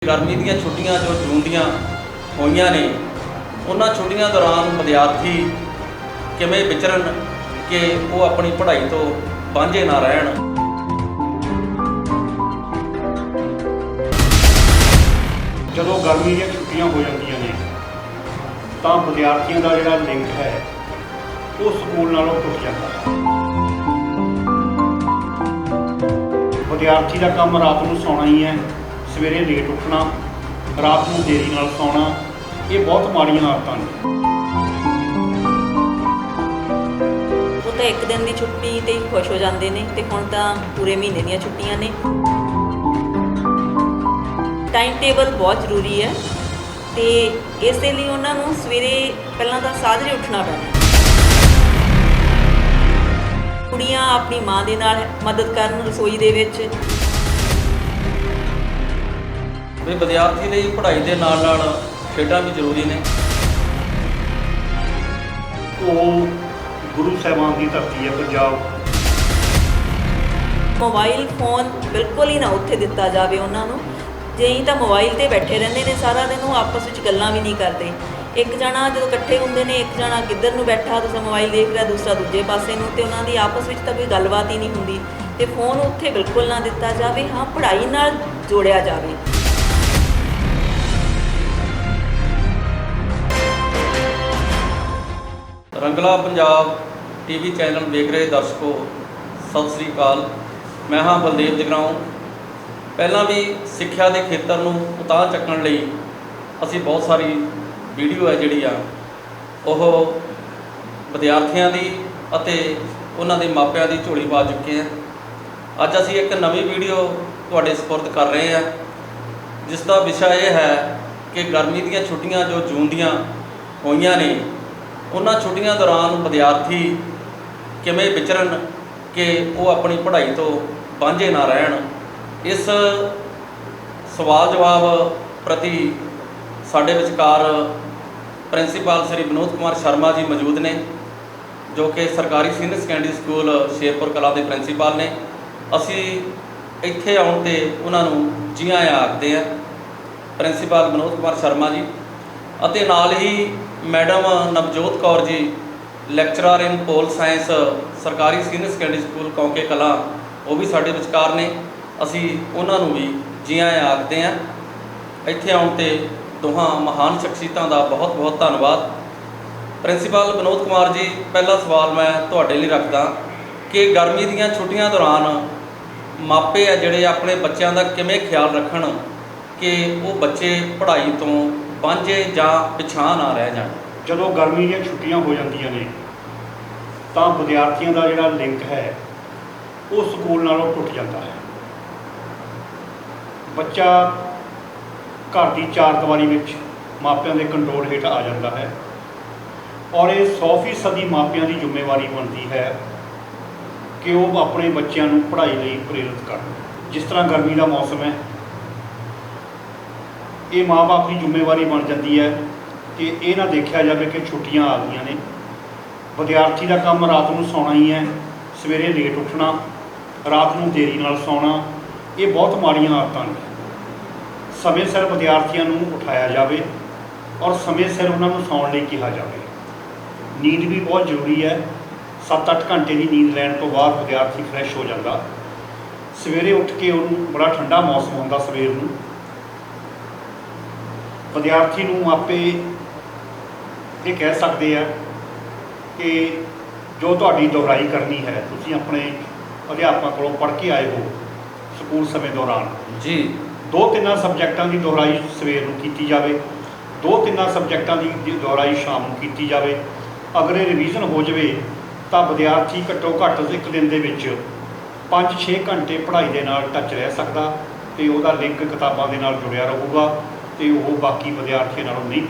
गर्मी ਦੀਆਂ ਛੁੱਟੀਆਂ जो जून ਦੀਆਂ ਹੋਈਆਂ ਨੇ ਉਹਨਾਂ ਛੁੱਟੀਆਂ ਦੌਰਾਨ ਵਿਦਿਆਰਥੀ ਕਿਵੇਂ ਵਿਚਰਨ ਕਿ ਉਹ ਆਪਣੀ ਪੜ੍ਹਾਈ ਤੋਂ ਵਾਂਝੇ ਨਾ ਰਹਿਣ। ਜਦੋਂ ਗਰਮੀ ਦੀਆਂ ਛੁੱਟੀਆਂ ਹੋ ਜਾਂਦੀਆਂ ਨੇ ਤਾਂ ਵਿਦਿਆਰਥੀਆਂ ਦਾ ਜਿਹੜਾ ਲਿੰਕ ਹੈ ਉਹ ਸਕੂਲ ਨਾਲੋਂ ਟੁੱਟ ਜਾਂਦਾ ਹੈ। ਵਿਦਿਆਰਥੀ ਦਾ ਕੰਮ ਰਾਤ ਨੂੰ ਸੌਣਾ ਹੀ ਹੈ, ਸਵੇਰੇ ਲੇਟ ਉੱਠਣਾ, ਰਾਤ ਨੂੰ ਦੇਰੀ ਨਾਲ ਸੌਣਾ, ਇਹ ਬਹੁਤ ਮਾੜੀਆਂ ਆਦਤਾਂ ਨੇ। ਉਹ ਤਾਂ ਇੱਕ ਦਿਨ ਦੀ ਛੁੱਟੀ ਤੇ ਹੀ ਖੁਸ਼ ਹੋ ਜਾਂਦੇ ਨੇ ਤੇ ਹੁਣ ਤਾਂ ਪੂਰੇ ਮਹੀਨੇ ਦੀਆਂ ਛੁੱਟੀਆਂ ਨੇ। ਟਾਈਮ ਟੇਬਲ ਬਹੁਤ ਜ਼ਰੂਰੀ ਹੈ ਤੇ ਇਸ ਦੇ ਲਈ ਉਹਨਾਂ ਨੂੰ ਸਵੇਰੇ ਪਹਿਲਾਂ ਤਾਂ ਸਾਜਰੇ ਉੱਠਣਾ ਪੈਣਾ। ਕੁੜੀਆਂ ਆਪਣੀ ਮਾਂ ਦੇ ਨਾਲ ਮਦਦ ਕਰਨ ਰਸੋਈ ਦੇ ਵਿੱਚ। ਵੀ ਵਿਦਿਆਰਥੀ ਲਈ ਪੜ੍ਹਾਈ ਦੇ ਨਾਲ ਨਾਲ ਖੇਡਾਂ ਵੀ ਜ਼ਰੂਰੀ ਨੇ। ਉਹ ਗੁਰੂ ਸਾਹਿਬਾਨ ਦੀ ਧਰਤੀ ਹੈ ਪੰਜਾਬ। ਮੋਬਾਈਲ ਫੋਨ ਬਿਲਕੁਲ ਹੀ ਨਾ ਉੱਥੇ ਦਿੱਤਾ ਜਾਵੇ ਉਹਨਾਂ ਨੂੰ। ਜੇ ਅਸੀਂ ਤਾਂ ਮੋਬਾਈਲ 'ਤੇ ਬੈਠੇ ਰਹਿੰਦੇ ਨੇ ਸਾਰਾ ਦਿਨ, ਉਹ ਆਪਸ ਵਿੱਚ ਗੱਲਾਂ ਵੀ ਨਹੀਂ ਕਰਦੇ। ਇੱਕ ਜਣਾ ਜਦੋਂ ਇਕੱਠੇ ਹੁੰਦੇ ਨੇ, ਇੱਕ ਜਣਾ ਕਿੱਧਰ ਨੂੰ ਬੈਠਾ, ਦੂਸਰਾ ਮੋਬਾਈਲ ਦੇਖ ਰਿਹਾ, ਦੂਸਰਾ ਦੂਜੇ ਪਾਸੇ ਨੂੰ, ਤੇ ਉਹਨਾਂ ਦੀ ਆਪਸ ਵਿੱਚ ਤਾਂ ਕੋਈ ਗੱਲਬਾਤ ਹੀ ਨਹੀਂ ਹੁੰਦੀ। ਤੇ ਫੋਨ ਉੱਥੇ ਬਿਲਕੁਲ ਨਾ ਦਿੱਤਾ ਜਾਵੇ। ਹਾਂ, ਪੜ੍ਹਾਈ ਨਾਲ ਜੋੜਿਆ ਜਾਵੇ। ਰੰਗਲਾ ਪੰਜਾਬ ਟੀਵੀ ਚੈਨਲ ਵੇਖ ਰਹੇ ਦਰਸ਼ਕੋ, ਸਤਿ ਸ੍ਰੀ ਅਕਾਲ। ਮੈਂ ਹਾਂ ਬਲਦੇਵ ਜਗਰਾਉਂ। ਪਹਿਲਾਂ ਵੀ ਸਿੱਖਿਆ ਦੇ ਖੇਤਰ ਨੂੰ ਉਤਾਂਹ ਚੱਕਣ ਲਈ ਅਸੀਂ ਬਹੁਤ ਸਾਰੀ ਵੀਡੀਓ ਹੈ ਜਿਹੜੀ ਆ ਉਹ ਵਿਦਿਆਰਥੀਆਂ ਦੀ ਅਤੇ ਉਹਨਾਂ ਦੇ ਮਾਪਿਆਂ ਦੀ ਝੋਲੀ ਪਾ ਚੁੱਕੇ ਹਾਂ। ਅੱਜ ਅਸੀਂ ਇੱਕ ਨਵੀਂ ਵੀਡੀਓ ਤੁਹਾਡੇ ਸਪੁਰਦ ਕਰ ਰਹੇ ਹਾਂ, ਜਿਸ ਦਾ ਵਿਸ਼ਾ ਇਹ ਹੈ ਕਿ ਗਰਮੀ ਦੀਆਂ ਛੁੱਟੀਆਂ ਜੋ ਜੂਨ ਦੀਆਂ ਹੋਈਆਂ ਨੇ ਉਹਨਾਂ ਛੁੱਟੀਆਂ ਦੌਰਾਨ ਵਿਦਿਆਰਥੀ ਕਿਵੇਂ ਵਿਚਰਨ ਕਿ ਉਹ ਆਪਣੀ ਪੜ੍ਹਾਈ ਤੋਂ ਵਾਂਝੇ ਨਾ ਰਹਿਣ। ਇਸ ਸਵਾਲ ਜਵਾਬ ਪ੍ਰਤੀ ਸਾਡੇ ਵਿਚਕਾਰ ਪ੍ਰਿੰਸੀਪਲ ਸ੍ਰੀ ਵਿਨੋਦ ਕੁਮਾਰ ਸ਼ਰਮਾ ਜੀ ਮੌਜੂਦ ਨੇ, ਜੋ ਕਿ ਸਰਕਾਰੀ senior secondary school Sherpur Kalan ਦੇ ਪ੍ਰਿੰਸੀਪਲ ਨੇ। ਅਸੀਂ ਇੱਥੇ ਆਉਣ 'ਤੇ ਉਹਨਾਂ ਨੂੰ ਜੀ ਆਇਆਂ ਆਖਦੇ ਹਾਂ, ਪ੍ਰਿੰਸੀਪਲ ਵਿਨੋਦ ਕੁਮਾਰ ਸ਼ਰਮਾ ਜੀ। ਅਤੇ ਨਾਲ ਹੀ ਮੈਡਮ ਨਵਜੋਤ ਕੌਰ ਜੀ, ਲੈਕਚਰਰ ਇਨ ਪੋਲ ਸਾਇੰਸ, ਸਰਕਾਰੀ senior secondary school Kaunke Kalan, ਉਹ ਵੀ ਸਾਡੇ ਵਿਚਕਾਰ ਨੇ। ਅਸੀਂ ਉਹਨਾਂ ਨੂੰ ਵੀ ਜੀ ਆਇਆਂ ਆਖਦੇ ਹਾਂ। ਇੱਥੇ ਆਉਣ 'ਤੇ ਦੋਹਾਂ ਮਹਾਨ ਸ਼ਖਸੀਅਤਾਂ ਦਾ ਬਹੁਤ ਬਹੁਤ ਧੰਨਵਾਦ। ਪ੍ਰਿੰਸੀਪਲ ਵਿਨੋਦ ਕੁਮਾਰ ਜੀ, ਪਹਿਲਾ ਸਵਾਲ ਮੈਂ ਤੁਹਾਡੇ ਲਈ ਰੱਖਦਾ ਕਿ ਗਰਮੀ ਦੀਆਂ ਛੁੱਟੀਆਂ ਦੌਰਾਨ ਮਾਪੇ ਆ ਜਿਹੜੇ ਆਪਣੇ ਬੱਚਿਆਂ ਦਾ ਕਿਵੇਂ ਖਿਆਲ ਰੱਖਣ ਕਿ ਉਹ ਬੱਚੇ ਪੜ੍ਹਾਈ ਤੋਂ ਵਾਂਝੇ ਜਾਂ ਪਿਛਾਂਹ ਨਾ ਰਹਿ ਜਾਣ। ਜਦੋਂ ਗਰਮੀ ਦੀਆਂ ਛੁੱਟੀਆਂ ਹੋ ਜਾਂਦੀਆਂ ਨੇ ਤਾਂ ਵਿਦਿਆਰਥੀਆਂ ਦਾ ਜਿਹੜਾ ਲਿੰਕ ਹੈ ਉਹ ਸਕੂਲ ਨਾਲੋਂ ਟੁੱਟ ਜਾਂਦਾ ਹੈ। ਬੱਚਾ ਘਰ ਦੀ ਚਾਰ ਦੀਵਾਰੀ ਵਿੱਚ ਮਾਪਿਆਂ ਦੇ ਕੰਟਰੋਲ ਹੇਠ ਆ ਜਾਂਦਾ ਹੈ ਔਰ ਇਹ 100% ਮਾਪਿਆਂ ਦੀ ਜ਼ਿੰਮੇਵਾਰੀ ਬਣਦੀ ਹੈ ਕਿ ਉਹ ਆਪਣੇ ਬੱਚਿਆਂ ਨੂੰ ਪੜ੍ਹਾਈ ਲਈ ਪ੍ਰੇਰਿਤ ਕਰਨ। ਜਿਸ ਤਰ੍ਹਾਂ ਗਰਮੀ ਦਾ ਮੌਸਮ ਹੈ, ਇਹ ਮਾਂ-ਬਾਪ ਦੀ ਜ਼ਿੰਮੇਵਾਰੀ ਬਣ ਜਾਂਦੀ ਹੈ ਕਿ ਇਹ ਨਾ ਦੇਖਿਆ ਜਾਵੇ ਕਿ ਛੁੱਟੀਆਂ ਆ ਗਈਆਂ ਨੇ। ਵਿਦਿਆਰਥੀ ਦਾ ਕੰਮ ਰਾਤ ਨੂੰ ਸੌਣਾ ਹੀ ਹੈ, ਸਵੇਰੇ ਲੇਟ ਉੱਠਣਾ, ਰਾਤ ਨੂੰ ਦੇਰੀ ਨਾਲ ਸੌਣਾ, ਇਹ ਬਹੁਤ ਮਾੜੀਆਂ ਆਦਤਾਂ ਨੇ। ਸਮੇਂ ਸਿਰ ਵਿਦਿਆਰਥੀਆਂ ਨੂੰ ਉਠਾਇਆ ਜਾਵੇ ਔਰ ਸਮੇਂ ਸਿਰ ਉਹਨਾਂ ਨੂੰ ਸੌਣ ਲਈ ਕਿਹਾ ਜਾਵੇ। ਨੀਂਦ ਵੀ ਬਹੁਤ ਜ਼ਰੂਰੀ ਹੈ। 7-8 ਘੰਟੇ ਦੀ ਨੀਂਦ ਲੈਣ ਤੋਂ ਬਾਅਦ ਵਿਦਿਆਰਥੀ ਫਰੈਸ਼ ਹੋ ਜਾਂਦਾ। ਸਵੇਰੇ ਉੱਠ ਕੇ ਉਹਨੂੰ, ਬੜਾ ਠੰਡਾ ਮੌਸਮ ਹੁੰਦਾ ਸਵੇਰ ਨੂੰ, ਵਿਦਿਆਰਥੀ ਨੂੰ ਆਪੇ ਇਹ ਕਹਿ ਸਕਦੇ ਆ ਕਿ ਜੋ ਤੁਹਾਡੀ ਦੁਹਰਾਈ ਕਰਨੀ ਹੈ, ਤੁਸੀਂ ਆਪਣੇ ਅਧਿਆਪਕਾਂ ਕੋਲੋਂ ਪੜ੍ਹ ਕੇ ਆਏ ਹੋ ਸਕੂਲ ਸਮੇਂ ਦੌਰਾਨ ਜੀ, 2-3 ਸਬਜੈਕਟਾਂ ਦੀ ਦੁਹਰਾਈ ਸਵੇਰ ਨੂੰ ਕੀਤੀ ਜਾਵੇ, 2-3 ਸਬਜੈਕਟਾਂ ਦੀ ਦੁਹਰਾਈ ਸ਼ਾਮ ਨੂੰ ਕੀਤੀ ਜਾਵੇ। ਅਗਰ ਇਹ ਰਿਵੀਜ਼ਨ ਹੋ ਜਾਵੇ ਤਾਂ ਵਿਦਿਆਰਥੀ ਘੱਟੋ ਘੱਟ ਇੱਕ ਦਿਨ ਦੇ ਵਿੱਚ 5-6 ਘੰਟੇ ਪੜ੍ਹਾਈ ਦੇ ਨਾਲ ਟੱਚ ਰਹਿ ਸਕਦਾ ਅਤੇ ਉਹਦਾ ਲਿੰਕ ਕਿਤਾਬਾਂ ਦੇ ਨਾਲ ਜੁੜਿਆ ਰਹੂਗਾ ਅਤੇ ਉਹ ਬਾਕੀ ਵਿਦਿਆਰਥੀਆਂ ਨਾਲੋਂ ਨਹੀਂ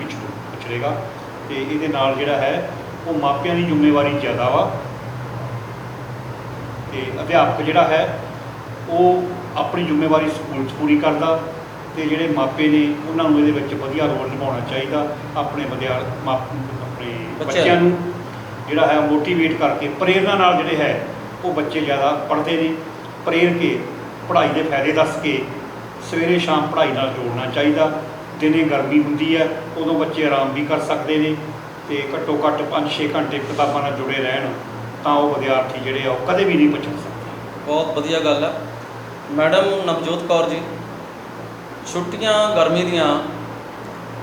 ਪਿਛੜੇਗਾ। ਅਤੇ ਇਹਦੇ ਨਾਲ ਜਿਹੜਾ ਹੈ ਉਹ ਮਾਪਿਆਂ ਦੀ ਜ਼ਿੰਮੇਵਾਰੀ ਜ਼ਿਆਦਾ ਵਾ ਅਤੇ ਅਧਿਆਪਕ ਜਿਹੜਾ ਹੈ ਉਹ ਆਪਣੀ ਜ਼ਿੰਮੇਵਾਰੀ ਸਕੂਲ 'ਚ ਪੂਰੀ ਕਰਦਾ ਅਤੇ ਜਿਹੜੇ ਮਾਪੇ ਨੇ ਉਹਨਾਂ ਨੂੰ ਇਹਦੇ ਵਿੱਚ ਵਧੀਆ ਰੋਲ ਨਿਭਾਉਣਾ ਚਾਹੀਦਾ। ਆਪਣੇ ਆਪਣੇ ਬੱਚਿਆਂ ਨੂੰ ਜਿਹੜਾ ਹੈ ਮੋਟੀਵੇਟ ਕਰਕੇ, ਪ੍ਰੇਰਨਾ ਨਾਲ ਜਿਹੜੇ ਹੈ ਉਹ ਬੱਚੇ ਜ਼ਿਆਦਾ ਪੜ੍ਹਦੇ ਨੇ। ਪ੍ਰੇਰ ਕੇ ਪੜ੍ਹਾਈ ਦੇ ਫਾਇਦੇ ਦੱਸ ਕੇ ਸਵੇਰੇ ਸ਼ਾਮ ਪੜ੍ਹਾਈ ਨਾਲ ਜੋੜਨਾ ਚਾਹੀਦਾ। ਦਿਨੇ ਗਰਮੀ ਹੁੰਦੀ ਹੈ, ਉਦੋਂ ਬੱਚੇ ਆਰਾਮ ਵੀ ਕਰ ਸਕਦੇ ਨੇ ਅਤੇ ਘੱਟੋ ਘੱਟ 5-6 ਘੰਟੇ ਕਿਤਾਬਾਂ ਨਾਲ ਜੁੜੇ ਰਹਿਣ ਤਾਂ ਉਹ ਵਿਦਿਆਰਥੀ ਜਿਹੜੇ ਆ ਉਹ ਕਦੇ ਵੀ ਨਹੀਂ ਪਛੜ ਸਕਦੇ। ਬਹੁਤ ਵਧੀਆ ਗੱਲ ਹੈ। ਮੈਡਮ ਨਵਜੋਤ ਕੌਰ ਜੀ, ਛੁੱਟੀਆਂ ਗਰਮੀ ਦੀਆਂ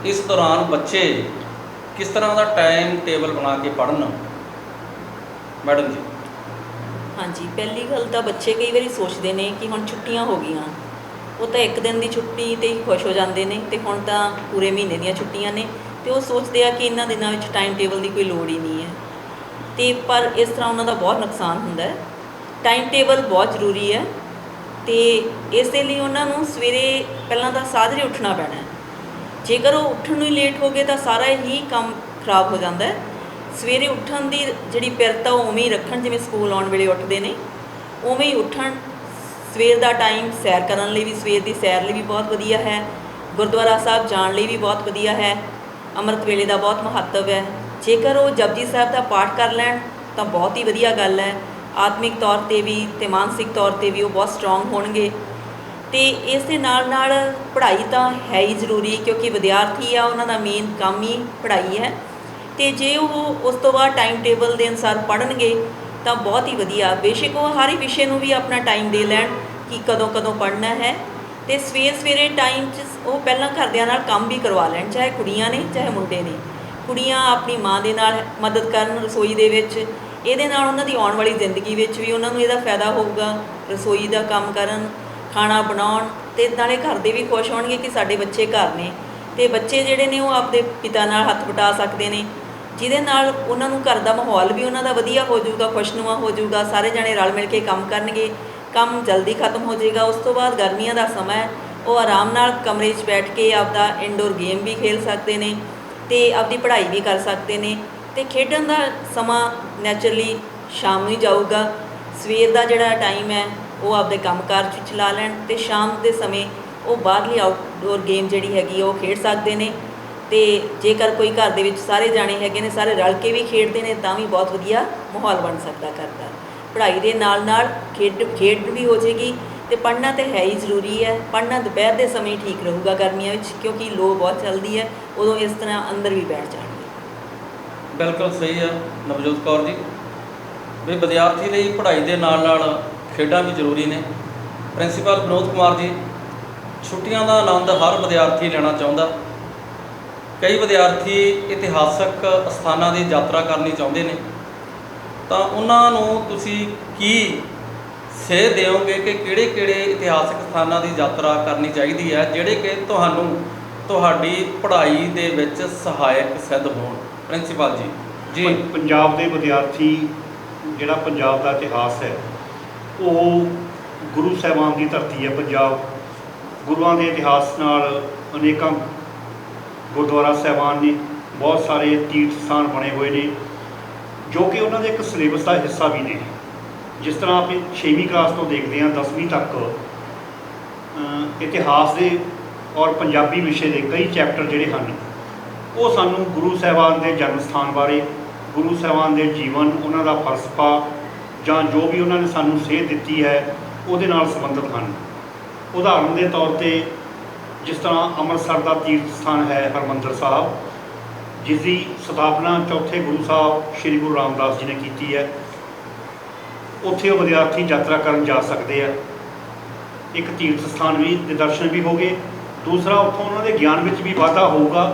ਇਸ ਦੌਰਾਨ ਬੱਚੇ ਕਿਸ ਤਰ੍ਹਾਂ ਦਾ ਟਾਈਮ ਟੇਬਲ ਬਣਾ ਕੇ ਪੜ੍ਹਨ? ਮੈਡਮ ਜੀ। ਹਾਂਜੀ, ਪਹਿਲੀ ਗੱਲ ਤਾਂ ਬੱਚੇ ਕਈ ਵਾਰੀ ਸੋਚਦੇ ਨੇ ਕਿ ਹੁਣ ਛੁੱਟੀਆਂ ਹੋ ਗਈਆਂ, ਉਹ ਤਾਂ ਇੱਕ ਦਿਨ ਦੀ ਛੁੱਟੀ 'ਤੇ ਹੀ ਖੁਸ਼ ਹੋ ਜਾਂਦੇ ਨੇ ਅਤੇ ਹੁਣ ਤਾਂ ਪੂਰੇ ਮਹੀਨੇ ਦੀਆਂ ਛੁੱਟੀਆਂ ਨੇ ਅਤੇ ਉਹ ਸੋਚਦੇ ਆ ਕਿ ਇਹਨਾਂ ਦਿਨਾਂ ਵਿੱਚ ਟਾਈਮ ਟੇਬਲ ਦੀ ਕੋਈ ਲੋੜ ਹੀ ਨਹੀਂ ਹੈ। ਅਤੇ ਪਰ ਇਸ ਤਰ੍ਹਾਂ ਉਹਨਾਂ ਦਾ ਬਹੁਤ ਨੁਕਸਾਨ ਹੁੰਦਾ ਹੈ। ਟਾਈਮ ਟੇਬਲ ਬਹੁਤ ਜ਼ਰੂਰੀ ਹੈ ਅਤੇ ਇਸ ਦੇ ਲਈ ਉਹਨਾਂ ਨੂੰ ਸਵੇਰੇ ਪਹਿਲਾਂ ਤਾਂ ਸਾਜਰੇ ਉੱਠਣਾ ਪੈਣਾ ਹੈ। ਜੇਕਰ ਉਹ ਉੱਠਣ ਨੂੰ ਹੀ ਲੇਟ ਹੋ ਗਏ ਤਾਂ ਸਾਰਾ ਹੀ ਕੰਮ ਖਰਾਬ ਹੋ ਜਾਂਦਾ ਹੈ। ਸਵੇਰੇ ਉੱਠਣ ਦੀ ਜਿਹੜੀ ਪਿਰਤ ਆ ਉਹ ਉਵੇਂ ਹੀ ਰੱਖਣ, ਜਿਵੇਂ ਸਕੂਲ ਆਉਣ ਵੇਲੇ ਉੱਠਦੇ ਨੇ ਉਵੇਂ ਹੀ ਉੱਠਣ। ਸਵੇਰ ਦਾ ਟਾਈਮ ਸੈਰ ਕਰਨ ਲਈ ਵੀ, ਸਵੇਰ ਦੀ ਸੈਰ ਲਈ ਵੀ ਬਹੁਤ ਵਧੀਆ ਹੈ। ਗੁਰਦੁਆਰਾ ਸਾਹਿਬ ਜਾਣ ਲਈ ਵੀ ਬਹੁਤ ਵਧੀਆ ਹੈ। ਅੰਮ੍ਰਿਤ ਵੇਲੇ ਦਾ ਬਹੁਤ ਮਹੱਤਵ ਹੈ। ਜੇਕਰ ਉਹ ਜਪਜੀ ਸਾਹਿਬ ਦਾ ਪਾਠ ਕਰ ਲੈਣ ਤਾਂ ਬਹੁਤ ਹੀ ਵਧੀਆ ਗੱਲ ਹੈ। ਆਤਮਿਕ ਤੌਰ 'ਤੇ ਵੀ ਅਤੇ ਮਾਨਸਿਕ ਤੌਰ 'ਤੇ ਵੀ ਉਹ ਬਹੁਤ ਸਟਰੋਂਗ ਹੋਣਗੇ। ਅਤੇ ਇਸ ਦੇ ਨਾਲ ਨਾਲ ਪੜ੍ਹਾਈ ਤਾਂ ਹੈ ਹੀ ਜ਼ਰੂਰੀ, ਕਿਉਂਕਿ ਵਿਦਿਆਰਥੀ ਆ, ਉਹਨਾਂ ਦਾ ਮੇਨ ਕੰਮ ਹੀ ਪੜ੍ਹਾਈ ਹੈ। ਅਤੇ ਜੇ ਉਹ ਉਸ ਤੋਂ ਬਾਅਦ ਟਾਈਮ ਟੇਬਲ ਦੇ ਅਨੁਸਾਰ ਪੜ੍ਹਨਗੇ ਤਾਂ ਬਹੁਤ ਹੀ ਵਧੀਆ। ਬੇਸ਼ੱਕ ਉਹ ਹਰ ਇੱਕ ਵਿਸ਼ੇ ਨੂੰ ਵੀ ਆਪਣਾ ਟਾਈਮ ਦੇ ਲੈਣ ਕਿ ਕਦੋਂ ਕਦੋਂ ਪੜ੍ਹਨਾ ਹੈ। ਅਤੇ ਸਵੇਰੇ ਟਾਈਮ 'ਚ ਉਹ ਪਹਿਲਾਂ ਘਰਦਿਆਂ ਨਾਲ ਕੰਮ ਵੀ ਕਰਵਾ ਲੈਣ, ਚਾਹੇ ਕੁੜੀਆਂ ਨੇ ਚਾਹੇ ਮੁੰਡੇ ਨੇ। ਕੁੜੀਆਂ ਆਪਣੀ ਮਾਂ ਦੇ ਨਾਲ ਮਦਦ ਕਰਨ ਰਸੋਈ ਦੇ ਵਿੱਚ, ਇਹਦੇ ਨਾਲ ਉਹਨਾਂ ਦੀ ਆਉਣ ਵਾਲੀ ਜ਼ਿੰਦਗੀ ਵਿੱਚ ਵੀ ਉਹਨਾਂ ਨੂੰ ਇਹਦਾ ਫਾਇਦਾ ਹੋਊਗਾ। ਰਸੋਈ ਦਾ ਕੰਮ ਕਰਨ, ਖਾਣਾ ਬਣਾਉਣ, ਅਤੇ ਨਾਲੇ ਘਰ ਦੇ ਵੀ ਖੁਸ਼ ਹੋਣਗੇ ਕਿ ਸਾਡੇ ਬੱਚੇ ਘਰ ਨੇ। ਅਤੇ ਬੱਚੇ ਜਿਹੜੇ ਨੇ ਉਹ ਆਪਦੇ ਪਿਤਾ ਨਾਲ ਹੱਥ ਵਟਾ ਸਕਦੇ ਨੇ, ਜਿਹਦੇ ਨਾਲ ਉਹਨਾਂ ਨੂੰ ਘਰ ਦਾ ਮਾਹੌਲ ਵੀ ਉਹਨਾਂ ਦਾ ਵਧੀਆ ਹੋ ਜਾਊਗਾ, ਖੁਸ਼ਨੁਮਾ ਹੋ ਜਾਊਗਾ। ਸਾਰੇ ਜਣੇ ਰਲ ਮਿਲ ਕੇ ਕੰਮ ਕਰਨਗੇ, ਕੰਮ ਜਲਦੀ ਖਤਮ ਹੋ ਜਾਏਗਾ। ਉਸ ਤੋਂ ਬਾਅਦ ਗਰਮੀਆਂ ਦਾ ਸਮਾਂ ਹੈ, ਉਹ ਆਰਾਮ ਨਾਲ ਕਮਰੇ 'ਚ ਬੈਠ ਕੇ ਆਪਦਾ ਇਨਡੋਰ ਗੇਮ ਵੀ ਖੇਡ ਸਕਦੇ ਨੇ ਅਤੇ ਆਪਦੀ ਪੜ੍ਹਾਈ ਵੀ ਕਰ ਸਕਦੇ ਨੇ। ਅਤੇ ਖੇਡਣ ਦਾ ਸਮਾਂ ਨੈਚੁਰਲੀ ਸ਼ਾਮ ਨੂੰ ਹੀ ਜਾਊਗਾ। ਸਵੇਰ ਦਾ ਜਿਹੜਾ ਟਾਈਮ ਹੈ ਉਹ ਆਪਦੇ ਕੰਮਕਾਰ 'ਚ ਚਲਾ ਲੈਣ ਅਤੇ ਸ਼ਾਮ ਦੇ ਸਮੇਂ ਉਹ ਬਾਹਰਲੀ ਆਊਟਡੋਰ ਗੇਮ ਜਿਹੜੀ ਹੈਗੀ ਉਹ ਖੇਡ ਸਕਦੇ ਨੇ। ਅਤੇ ਜੇਕਰ ਕੋਈ ਘਰ ਦੇ ਵਿੱਚ ਸਾਰੇ ਜਾਣੇ ਹੈਗੇ ਨੇ, ਸਾਰੇ ਰਲ ਕੇ ਵੀ ਖੇਡਦੇ ਨੇ ਤਾਂ ਵੀ ਬਹੁਤ ਵਧੀਆ ਮਾਹੌਲ ਬਣ ਸਕਦਾ ਘਰ ਦਾ। ਪੜ੍ਹਾਈ ਦੇ ਨਾਲ ਨਾਲ ਖੇਡ ਵੀ ਹੋ ਜਾਏਗੀ। ਅਤੇ ਪੜ੍ਹਨਾ ਤਾਂ ਹੈ ਹੀ ਜ਼ਰੂਰੀ ਹੈ। ਪੜ੍ਹਨਾ ਦੁਪਹਿਰ ਦੇ ਸਮੇਂ ਠੀਕ ਰਹੂਗਾ ਗਰਮੀਆਂ ਵਿੱਚ, ਕਿਉਂਕਿ ਲੋ ਬਹੁਤ ਚੱਲਦੀ ਹੈ, ਉਦੋਂ ਇਸ ਤਰ੍ਹਾਂ ਅੰਦਰ ਵੀ ਬੈਠ ਜਾਣਗੇ। ਬਿਲਕੁਲ ਸਹੀ ਹੈ ਨਵਜੋਤ ਕੌਰ ਜੀ, ਵੀ ਵਿਦਿਆਰਥੀ ਲਈ ਪੜ੍ਹਾਈ ਦੇ ਨਾਲ ਨਾਲ ਖੇਡਾਂ ਵੀ ਜ਼ਰੂਰੀ ਨੇ। ਪ੍ਰਿੰਸੀਪਲ ਵਿਨੋਦ ਕੁਮਾਰ ਜੀ, ਛੁੱਟੀਆਂ ਦਾ ਆਨੰਦ ਹਰ ਵਿਦਿਆਰਥੀ ਲੈਣਾ ਚਾਹੁੰਦਾ। ਕਈ ਵਿਦਿਆਰਥੀ ਇਤਿਹਾਸਕ ਸਥਾਨਾਂ ਦੀ ਯਾਤਰਾ ਕਰਨੀ ਚਾਹੁੰਦੇ ਨੇ, ਤਾਂ ਉਹਨਾਂ ਨੂੰ ਤੁਸੀਂ ਕੀ ਸੇਧ ਦਿਓਗੇ ਕਿ ਕਿਹੜੇ ਕਿਹੜੇ ਇਤਿਹਾਸਕ ਸਥਾਨਾਂ ਦੀ ਯਾਤਰਾ ਕਰਨੀ ਚਾਹੀਦੀ ਹੈ, ਜਿਹੜੇ ਕਿ ਤੁਹਾਨੂੰ ਤੁਹਾਡੀ ਪੜ੍ਹਾਈ ਦੇ ਵਿੱਚ ਸਹਾਇਕ ਸਿੱਧ ਹੋਣ? ਪ੍ਰਿੰਸੀਪਲ ਜੀ। ਪੰਜਾਬ ਦੇ ਵਿਦਿਆਰਥੀ, ਜਿਹੜਾ ਪੰਜਾਬ ਦਾ ਇਤਿਹਾਸ ਹੈ ਉਹ ਗੁਰੂ ਸਾਹਿਬਾਨ ਦੀ ਧਰਤੀ ਹੈ। ਪੰਜਾਬ ਗੁਰੂਆਂ ਦੇ ਇਤਿਹਾਸ ਨਾਲ ਅਨੇਕਾਂ ਗੁਰਦੁਆਰਾ ਸਾਹਿਬਾਨ ਨੇ, ਬਹੁਤ ਸਾਰੇ ਤੀਰਥ ਸਥਾਨ ਬਣੇ ਹੋਏ ਨੇ ਜੋ ਕਿ ਉਹਨਾਂ ਦੇ ਇੱਕ ਸਿਲੇਬਸ ਦਾ ਹਿੱਸਾ ਵੀ ਨੇ। ਜਿਸ ਤਰ੍ਹਾਂ ਆਪਾਂ 6ਵੀਂ ਕਲਾਸ ਤੋਂ ਦੇਖਦੇ ਹਾਂ 10ਵੀਂ ਤੱਕ ਇਤਿਹਾਸ ਦੇ ਔਰ ਪੰਜਾਬੀ ਵਿਸ਼ੇ ਦੇ ਕਈ ਚੈਪਟਰ ਜਿਹੜੇ ਹਨ ਉਹ ਸਾਨੂੰ ਗੁਰੂ ਸਾਹਿਬਾਨ ਦੇ ਜਨਮ ਸਥਾਨ ਬਾਰੇ, ਗੁਰੂ ਸਾਹਿਬਾਨ ਦੇ ਜੀਵਨ, ਉਹਨਾਂ ਦਾ ਫਲਸਫਾ ਜਾਂ ਜੋ ਵੀ ਉਹਨਾਂ ਨੇ ਸਾਨੂੰ ਸੇਧ ਦਿੱਤੀ ਹੈ ਉਹਦੇ ਨਾਲ ਸੰਬੰਧਿਤ ਹਨ। ਉਦਾਹਰਨ ਦੇ ਤੌਰ 'ਤੇ ਜਿਸ ਤਰ੍ਹਾਂ ਅੰਮ੍ਰਿਤਸਰ ਦਾ ਤੀਰਥ ਸਥਾਨ ਹੈ ਹਰਿਮੰਦਰ ਸਾਹਿਬ, ਜਿਸ ਦੀ ਸਥਾਪਨਾ ਚੌਥੇ ਗੁਰੂ ਸਾਹਿਬ ਸ਼੍ਰੀ ਗੁਰੂ ਰਾਮਦਾਸ ਜੀ ਨੇ ਕੀਤੀ ਹੈ। ਉੱਥੇ ਉਹ ਵਿਦਿਆਰਥੀ ਯਾਤਰਾ ਕਰਨ ਜਾ ਸਕਦੇ ਆ। ਇੱਕ ਤੀਰਥ ਸਥਾਨ ਵੀ ਦੇ ਦਰਸ਼ਨ ਵੀ ਹੋ ਗਏ, ਦੂਸਰਾ ਉੱਥੋਂ ਉਹਨਾਂ ਦੇ ਗਿਆਨ ਵਿੱਚ ਵੀ ਵਾਧਾ ਹੋਊਗਾ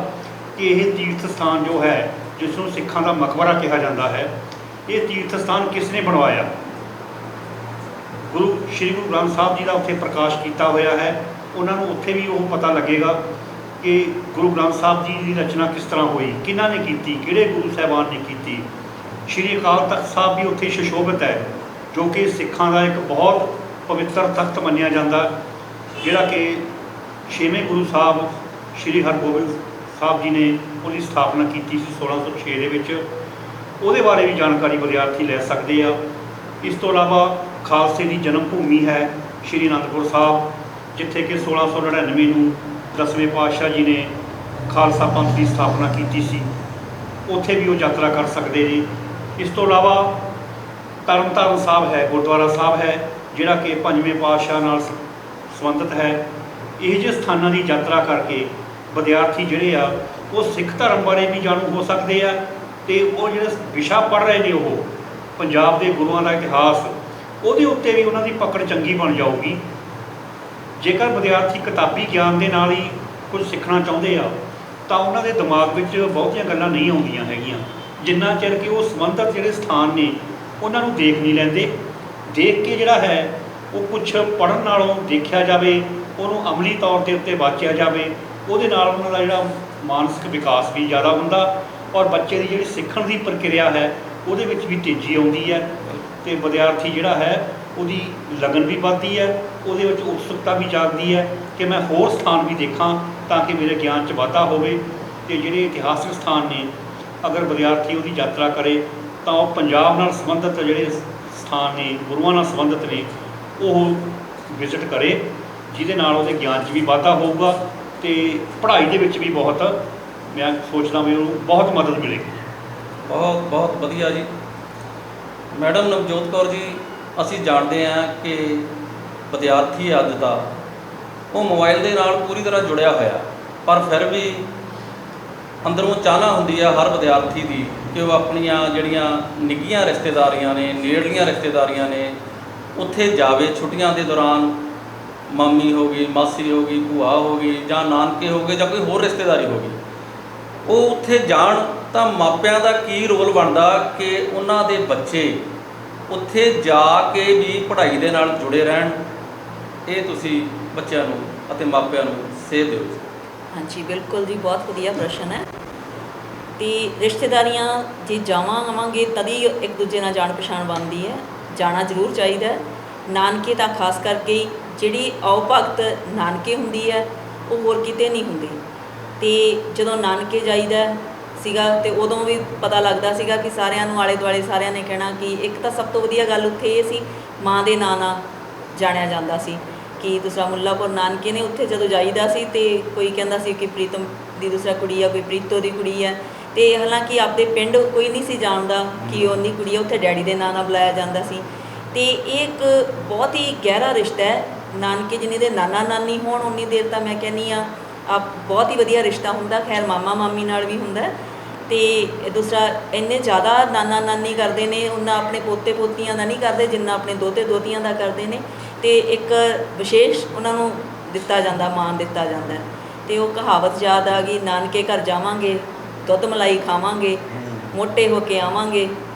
ਕਿ ਇਹ ਤੀਰਥ ਸਥਾਨ ਜੋ ਹੈ, ਜਿਸ ਨੂੰ ਸਿੱਖਾਂ ਦਾ ਮਕਬਰਾ ਕਿਹਾ ਜਾਂਦਾ ਹੈ, ਇਹ ਤੀਰਥ ਸਥਾਨ ਕਿਸ ਨੇ ਬਣਵਾਇਆ। ਗੁਰੂ ਸ਼੍ਰੀ ਗੁਰੂ ਗ੍ਰੰਥ ਸਾਹਿਬ ਜੀ ਦਾ ਉੱਥੇ ਪ੍ਰਕਾਸ਼ ਕੀਤਾ ਹੋਇਆ ਹੈ। ਉਹਨਾਂ ਨੂੰ ਉੱਥੇ ਵੀ ਉਹ ਪਤਾ ਲੱਗੇਗਾ ਕਿ ਗੁਰੂ ਗ੍ਰੰਥ ਸਾਹਿਬ ਜੀ ਦੀ ਰਚਨਾ ਕਿਸ ਤਰ੍ਹਾਂ ਹੋਈ, ਕਿਹਨਾਂ ਨੇ ਕੀਤੀ, ਕਿਹੜੇ ਗੁਰੂ ਸਾਹਿਬਾਨ ਨੇ ਕੀਤੀ। ਸ਼੍ਰੀ ਅਕਾਲ ਤਖਤ ਸਾਹਿਬ ਵੀ ਉੱਥੇ ਸੁਸ਼ੋਭਿਤ ਹੈ, ਜੋ ਕਿ ਸਿੱਖਾਂ ਦਾ ਇੱਕ ਬਹੁਤ ਪਵਿੱਤਰ ਤਖਤ ਮੰਨਿਆ ਜਾਂਦਾ, ਜਿਹੜਾ ਕਿ 6ਵੇਂ ਗੁਰੂ ਸਾਹਿਬ ਸ਼੍ਰੀ ਹਰਗੋਬਿੰਦ ਸਾਹਿਬ ਜੀ ਨੇ ਉਹਦੀ ਸਥਾਪਨਾ ਕੀਤੀ ਸੀ 1606 ਦੇ ਵਿੱਚ। ਉਹਦੇ ਬਾਰੇ ਵੀ ਜਾਣਕਾਰੀ ਵਿਦਿਆਰਥੀ ਲੈ ਸਕਦੇ ਆ। ਇਸ ਤੋਂ ਇਲਾਵਾ ਖਾਲਸੇ ਦੀ ਜਨਮ ਭੂਮੀ ਹੈ ਸ਼੍ਰੀ ਅਨੰਦਪੁਰ ਸਾਹਿਬ, ਜਿੱਥੇ ਕਿ 1699 ਨੂੰ 10ਵੇਂ ਪਾਤਸ਼ਾਹ ਜੀ ਨੇ ਖਾਲਸਾ ਪੰਥ ਦੀ ਸਥਾਪਨਾ ਕੀਤੀ ਸੀ। ਉੱਥੇ ਵੀ ਉਹ ਯਾਤਰਾ ਕਰ ਸਕਦੇ ਨੇ। ਇਸ ਤੋਂ ਇਲਾਵਾ ਤਰਨਤਾਰਨ ਸਾਹਿਬ ਹੈ, ਗੁਰਦੁਆਰਾ ਸਾਹਿਬ ਹੈ, ਜਿਹੜਾ ਕਿ 5ਵੇਂ ਪਾਤਸ਼ਾਹ ਨਾਲ ਸੰਬੰਧਿਤ ਹੈ। ਇਹ ਜਿਹੇ ਸਥਾਨਾਂ ਦੀ ਯਾਤਰਾ ਕਰਕੇ ਵਿਦਿਆਰਥੀ ਜਿਹੜੇ ਆ ਉਹ ਸਿੱਖ ਧਰਮ ਬਾਰੇ ਵੀ ਜਾਣੂ ਹੋ ਸਕਦੇ ਆ, ਅਤੇ ਉਹ ਜਿਹੜੇ ਵਿਸ਼ਾ ਪੜ੍ਹ ਰਹੇ ਨੇ ਉਹ ਪੰਜਾਬ ਦੇ ਗੁਰੂਆਂ ਦਾ ਇਤਿਹਾਸ, ਉਹਦੇ ਉੱਤੇ ਵੀ ਉਹਨਾਂ ਦੀ ਪਕੜ ਚੰਗੀ ਬਣ ਜਾਊਗੀ। ਜੇਕਰ ਵਿਦਿਆਰਥੀ ਕਿਤਾਬੀ ਗਿਆਨ ਦੇ ਨਾਲ ਹੀ ਕੁਝ ਸਿੱਖਣਾ ਚਾਹੁੰਦੇ ਆ ਤਾਂ ਉਹਨਾਂ ਦੇ ਦਿਮਾਗ ਵਿੱਚ ਬਹੁਤੀਆਂ ਗੱਲਾਂ ਨਹੀਂ ਆਉਂਦੀਆਂ ਹੈਗੀਆਂ, ਜਿੰਨਾ ਚਿਰ ਕਿ ਉਹ ਸੰਬੰਧਿਤ ਜਿਹੜੇ ਸਥਾਨ ਨੇ ਉਹਨਾਂ ਨੂੰ ਦੇਖ ਨਹੀਂ ਲੈਂਦੇ। ਦੇਖ ਕੇ ਜਿਹੜਾ ਹੈ ਉਹ ਕੁਛ ਪੜ੍ਹਨ ਨਾਲੋਂ ਦੇਖਿਆ ਜਾਵੇ, ਉਹਨੂੰ ਅਮਲੀ ਤੌਰ ਦੇ ਉੱਤੇ ਵਾਚਿਆ ਜਾਵੇ, ਉਹਦੇ ਨਾਲ ਉਹਨਾਂ ਦਾ ਜਿਹੜਾ ਮਾਨਸਿਕ ਵਿਕਾਸ ਵੀ ਜ਼ਿਆਦਾ ਹੁੰਦਾ ਔਰ ਬੱਚੇ ਦੀ ਜਿਹੜੀ ਸਿੱਖਣ ਦੀ ਪ੍ਰਕਿਰਿਆ ਹੈ ਉਹਦੇ ਵਿੱਚ ਵੀ ਤੇਜ਼ੀ ਆਉਂਦੀ ਹੈ, ਅਤੇ ਵਿਦਿਆਰਥੀ ਜਿਹੜਾ ਹੈ ਉਹਦੀ ਲਗਨ ਵੀ ਵੱਧਦੀ ਹੈ, ਉਹਦੇ ਵਿੱਚ ਉਤਸੁਕਤਾ ਵੀ ਜਾਗਦੀ ਹੈ ਕਿ ਮੈਂ ਹੋਰ ਸਥਾਨ ਵੀ ਦੇਖਾਂ ਤਾਂ ਕਿ ਮੇਰੇ ਗਿਆਨ 'ਚ ਵਾਧਾ ਹੋਵੇ। ਅਤੇ ਜਿਹੜੇ ਇਤਿਹਾਸਿਕ ਸਥਾਨ ਨੇ ਅਗਰ ਵਿਦਿਆਰਥੀ ਉਹਦੀ ਯਾਤਰਾ ਕਰੇ ਤਾਂ ਉਹ ਪੰਜਾਬ ਨਾਲ ਸੰਬੰਧਿਤ ਜਿਹੜੇ ਸਥਾਨ ਨੇ, ਗੁਰੂਆਂ ਨਾਲ ਸੰਬੰਧਿਤ ਨੇ, ਉਹ ਵਿਜ਼ਿਟ ਕਰੇ, ਜਿਹਦੇ ਨਾਲ ਉਹਦੇ ਗਿਆਨ 'ਚ ਵੀ ਵਾਧਾ ਹੋਊਗਾ ਅਤੇ ਪੜ੍ਹਾਈ ਦੇ ਵਿੱਚ ਵੀ ਬਹੁਤ, ਮੈਂ ਸੋਚਦਾ ਵੀ ਉਹਨੂੰ ਬਹੁਤ ਮਦਦ ਮਿਲੇਗੀ। ਬਹੁਤ ਬਹੁਤ ਵਧੀਆ ਜੀ। ਮੈਡਮ ਨਵਜੋਤ ਕੌਰ ਜੀ, ਅਸੀਂ ਜਾਣਦੇ ਹਾਂ ਕਿ ਵਿਦਿਆਰਥੀ ਅੱਜ ਦਾ ਉਹ ਮੋਬਾਈਲ ਦੇ ਨਾਲ ਪੂਰੀ ਤਰ੍ਹਾਂ ਜੁੜਿਆ ਹੋਇਆ, ਪਰ ਫਿਰ ਵੀ ਅੰਦਰੋਂ ਚਾਹਨਾ ਹੁੰਦੀ ਆ ਹਰ ਵਿਦਿਆਰਥੀ ਦੀ ਕਿ ਉਹ ਆਪਣੀਆਂ ਜਿਹੜੀਆਂ ਨਿੱਘੀਆਂ ਰਿਸ਼ਤੇਦਾਰੀਆਂ ਨੇ, ਨੇੜਲੀਆਂ ਰਿਸ਼ਤੇਦਾਰੀਆਂ ਨੇ, ਉੱਥੇ ਜਾਵੇ ਛੁੱਟੀਆਂ ਦੇ ਦੌਰਾਨ। ਮਾਮੀ ਹੋ ਗਈ, ਮਾਸੀ ਹੋ ਗਈ, ਭੂਆ ਹੋ ਗਈ, ਜਾਂ ਨਾਨਕੇ ਹੋ ਗਏ, ਜਾਂ ਕੋਈ ਹੋਰ ਰਿਸ਼ਤੇਦਾਰੀ ਹੋ ਗਈ, ਉਹ ਉੱਥੇ ਜਾਣ ਤਾਂ ਮਾਪਿਆਂ ਦਾ ਕੀ ਰੋਲ ਬਣਦਾ ਕਿ ਉਹਨਾਂ ਦੇ ਬੱਚੇ ਉੱਥੇ ਜਾ ਕੇ ਵੀ ਪੜ੍ਹਾਈ ਦੇ ਨਾਲ ਜੁੜੇ ਰਹਿਣ। ਇਹ ਤੁਸੀਂ ਬੱਚਿਆਂ ਨੂੰ ਅਤੇ ਮਾਪਿਆਂ ਨੂੰ ਸੇਧ ਦਿਓ। ਹਾਂਜੀ ਬਿਲਕੁਲ ਜੀ, ਬਹੁਤ ਵਧੀਆ ਪ੍ਰਸ਼ਨ ਹੈ। ਅਤੇ ਰਿਸ਼ਤੇਦਾਰੀਆਂ ਜੇ ਜਾਵਾਂਗੇ ਤਦੀ ਇੱਕ ਦੂਜੇ ਨਾਲ ਜਾਣ ਪਛਾਣ ਬਣਦੀ ਹੈ, ਜਾਣਾ ਜ਼ਰੂਰ ਚਾਹੀਦਾ ਹੈ। ਨਾਨਕੇ ਤਾਂ ਖਾਸ ਕਰਕੇ ਜਿਹੜੀ ਆਓ ਭਗਤ ਨਾਨਕੇ ਹੁੰਦੀ ਹੈ ਉਹ ਹੋਰ ਕਿਤੇ ਨਹੀਂ ਹੁੰਦੀ। ਅਤੇ ਜਦੋਂ ਨਾਨਕੇ ਜਾਈਦਾ ਸੀਗਾ ਅਤੇ ਉਦੋਂ ਵੀ ਪਤਾ ਲੱਗਦਾ ਸੀਗਾ ਕਿ ਸਾਰਿਆਂ ਨੂੰ ਆਲੇ ਦੁਆਲੇ ਸਾਰਿਆਂ ਨੇ ਕਹਿਣਾ ਕਿ ਇੱਕ ਤਾਂ ਸਭ ਤੋਂ ਵਧੀਆ ਗੱਲ ਉੱਥੇ ਇਹ ਸੀ, ਮਾਂ ਦੇ ਨਾਂ ਨਾਲ ਜਾਣਿਆ ਜਾਂਦਾ ਸੀ ਕਿ ਦੂਸਰਾ ਮੁੱਲਾਪੁਰ ਨਾਨਕੇ ਨੇ। ਉੱਥੇ ਜਦੋਂ ਜਾਈਦਾ ਸੀ ਅਤੇ ਕੋਈ ਕਹਿੰਦਾ ਸੀ ਕਿ ਪ੍ਰੀਤਮ ਦੀ ਦੂਸਰਾ ਕੁੜੀ ਆ, ਕੋਈ ਪ੍ਰੀਤੋ ਦੀ ਕੁੜੀ ਹੈ, ਅਤੇ ਹਾਲਾਂਕਿ ਆਪਦੇ ਪਿੰਡ ਕੋਈ ਨਹੀਂ ਸੀ ਜਾਣਦਾ ਕਿ ਉਹਦੀ ਕੁੜੀ ਆ, ਉੱਥੇ ਡੈਡੀ ਦੇ ਨਾਂ ਨਾਲ ਬੁਲਾਇਆ ਜਾਂਦਾ ਸੀ। ਅਤੇ ਇਹ ਇੱਕ ਬਹੁਤ ਹੀ ਗਹਿਰਾ ਰਿਸ਼ਤਾ ਹੈ। ਨਾਨਕੇ ਜਿੰਨੀ ਦੇ ਨਾਨਾ ਨਾਨੀ ਹੋਣ ਉਨੀ ਦੇਰ ਤਾਂ ਮੈਂ ਕਹਿੰਦੀ ਹਾਂ ਬਹੁਤ ਹੀ ਵਧੀਆ ਰਿਸ਼ਤਾ ਹੁੰਦਾ। ਖੈਰ ਮਾਮਾ ਮਾਮੀ ਨਾਲ ਵੀ ਹੁੰਦਾ। ਅਤੇ ਦੂਸਰਾ ਇੰਨੇ ਜ਼ਿਆਦਾ ਨਾਨਾ ਨਾਨੀ ਕਰਦੇ ਨੇ, ਉਹਨਾਂ ਆਪਣੇ ਪੋਤੇ ਪੋਤੀਆਂ ਦਾ ਨਹੀਂ ਕਰਦੇ ਜਿੰਨਾ ਆਪਣੇ ਦੋਤੇ ਦੋਤੀਆਂ ਦਾ ਕਰਦੇ ਨੇ। ਅਤੇ ਇੱਕ ਵਿਸ਼ੇਸ਼ ਉਹਨਾਂ ਨੂੰ ਦਿੱਤਾ ਜਾਂਦਾ, ਮਾਣ ਦਿੱਤਾ ਜਾਂਦਾ। ਅਤੇ ਉਹ ਕਹਾਵਤ ਯਾਦ ਆ ਗਈ, ਨਾਨਕੇ ਘਰ ਜਾਵਾਂਗੇ, ਦੁੱਧ ਮਲਾਈ ਖਾਵਾਂਗੇ, ਮੋਟੇ ਹੋ ਕੇ ਆਵਾਂਗੇ।